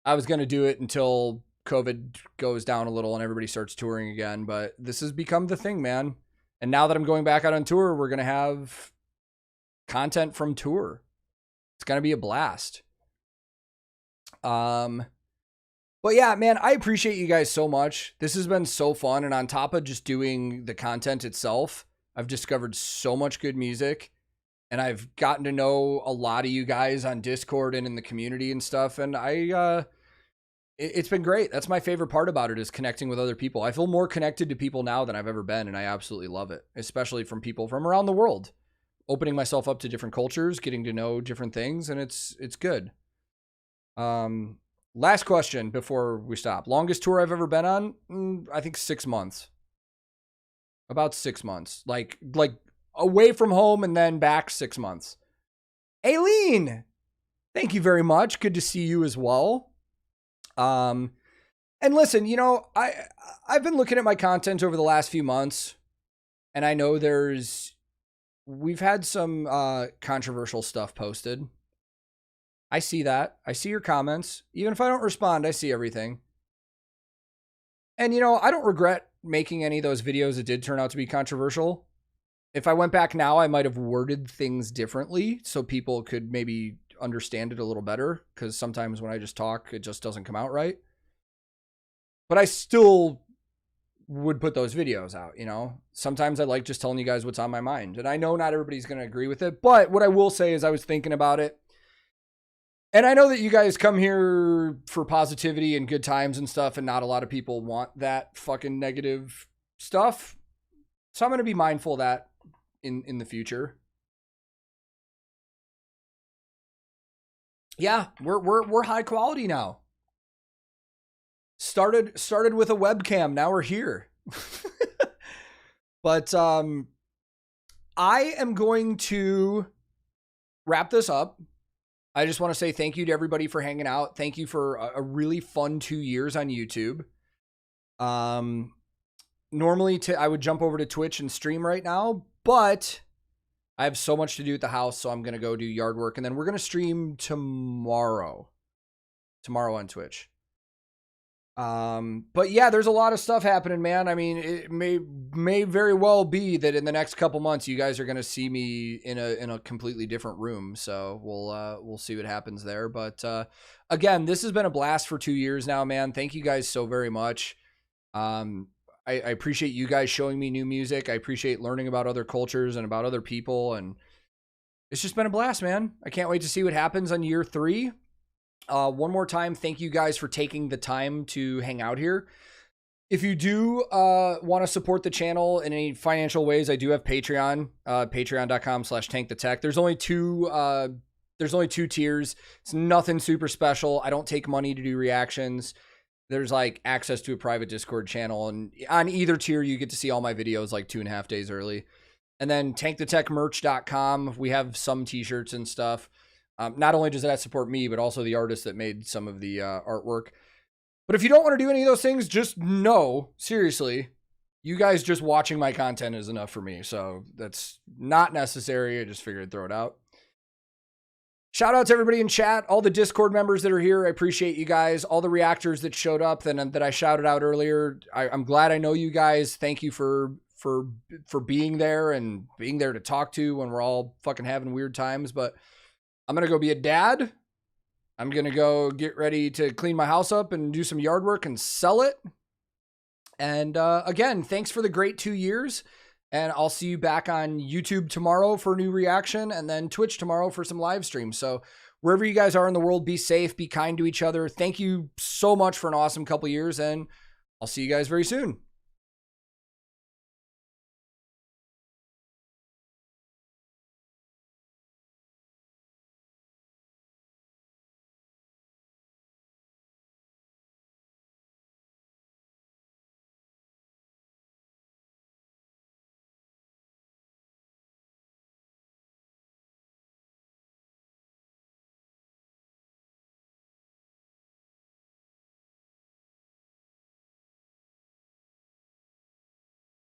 I was going to do it until COVID goes down a little and everybody starts touring again, but this has become the thing, man. And now that I'm going back out on tour, we're going to have content from tour. It's going to be a blast. But yeah, man, I appreciate you guys so much. This has been so fun. And on top of just doing the content itself, I've discovered so much good music, and I've gotten to know a lot of you guys on Discord and in the community and stuff. And it's been great. That's my favorite part about it, is connecting with other people. I feel more connected to people now than I've ever been, and I absolutely love it, especially from people from around the world, opening myself up to different cultures, getting to know different things. And it's good. Last question before we stop. Longest tour I've ever been on? I think 6 months. About 6 months. Like away from home and then back 6 months. Aileen, thank you very much. Good to see you as well. And listen, I've been looking at my content over the last few months, and I know we've had some controversial stuff posted. I see that. I see your comments. Even if I don't respond, I see everything. And, I don't regret making any of those videos that did turn out to be controversial. If I went back now, I might have worded things differently so people could maybe understand it a little better, because sometimes when I just talk, it just doesn't come out right. But I still would put those videos out, Sometimes I like just telling you guys what's on my mind. And I know not everybody's going to agree with it, but what I will say is I was thinking about it. And I know that you guys come here for positivity and good times and stuff, and not a lot of people want that fucking negative stuff. So I'm going to be mindful of that in the future. Yeah, we're high quality now. Started with a webcam, now we're here. But I am going to wrap this up. I just want to say thank you to everybody for hanging out. Thank you for a really fun 2 years on YouTube. Normally I would jump over to Twitch and stream right now, but I have so much to do at the house, so I'm going to go do yard work, and then we're going to stream tomorrow on Twitch. But yeah, there's a lot of stuff happening, man. I mean, it may very well be that in the next couple months, you guys are going to see me in a completely different room. So we'll see what happens there. But, again, this has been a blast for 2 years now, man. Thank you guys so very much. I appreciate you guys showing me new music. I appreciate learning about other cultures and about other people. And it's just been a blast, man. I can't wait to see what happens on year 3. One more time, thank you guys for taking the time to hang out here. If you do want to support the channel in any financial ways, I do have Patreon, patreon.com/TankTheTech. There's only two tiers. It's nothing super special. I don't take money to do reactions. There's like access to a private Discord channel, and on either tier, you get to see all my videos like 2.5 days early. And then TankTheTechMerch.com. We have some t-shirts and stuff. Not only does that support me, but also the artists that made some of the artwork. But if you don't want to do any of those things, just know, seriously, you guys just watching my content is enough for me. So that's not necessary. I just figured I'd throw it out. Shout out to everybody in chat, all the Discord members that are here. I appreciate you guys. All the reactors that showed up that I shouted out earlier. I'm glad I know you guys. Thank you for being there and being there to talk to when we're all fucking having weird times. But I'm going to go be a dad. I'm going to go get ready to clean my house up and do some yard work and sell it. And again, thanks for the great 2 years. And I'll see you back on YouTube tomorrow for a new reaction, and then Twitch tomorrow for some live streams. So wherever you guys are in the world, be safe, be kind to each other. Thank you so much for an awesome couple years, and I'll see you guys very soon.